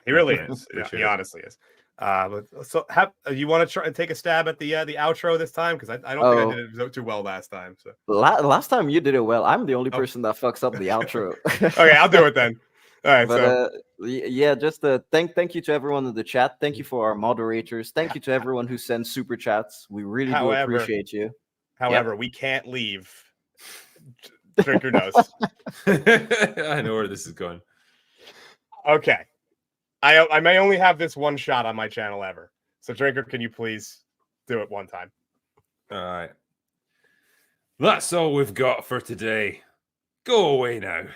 He really is. Yeah, Appreciate he it. honestly is. But so you want to try and take a stab at the outro this time? Because I don't think I did it too well last time. So Last time you did it well. I'm the only person that fucks up the outro. Okay, I'll do it then. All right. But yeah, just thank you to everyone in the chat. Thank you for our moderators. Thank you to everyone who sends super chats. We really do appreciate you. However, we can't leave. Drinker knows. I know where this is going. Okay. I may only have this one shot on my channel ever. So Drinker, can you please do it one time? All right. That's all we've got for today. Go away now.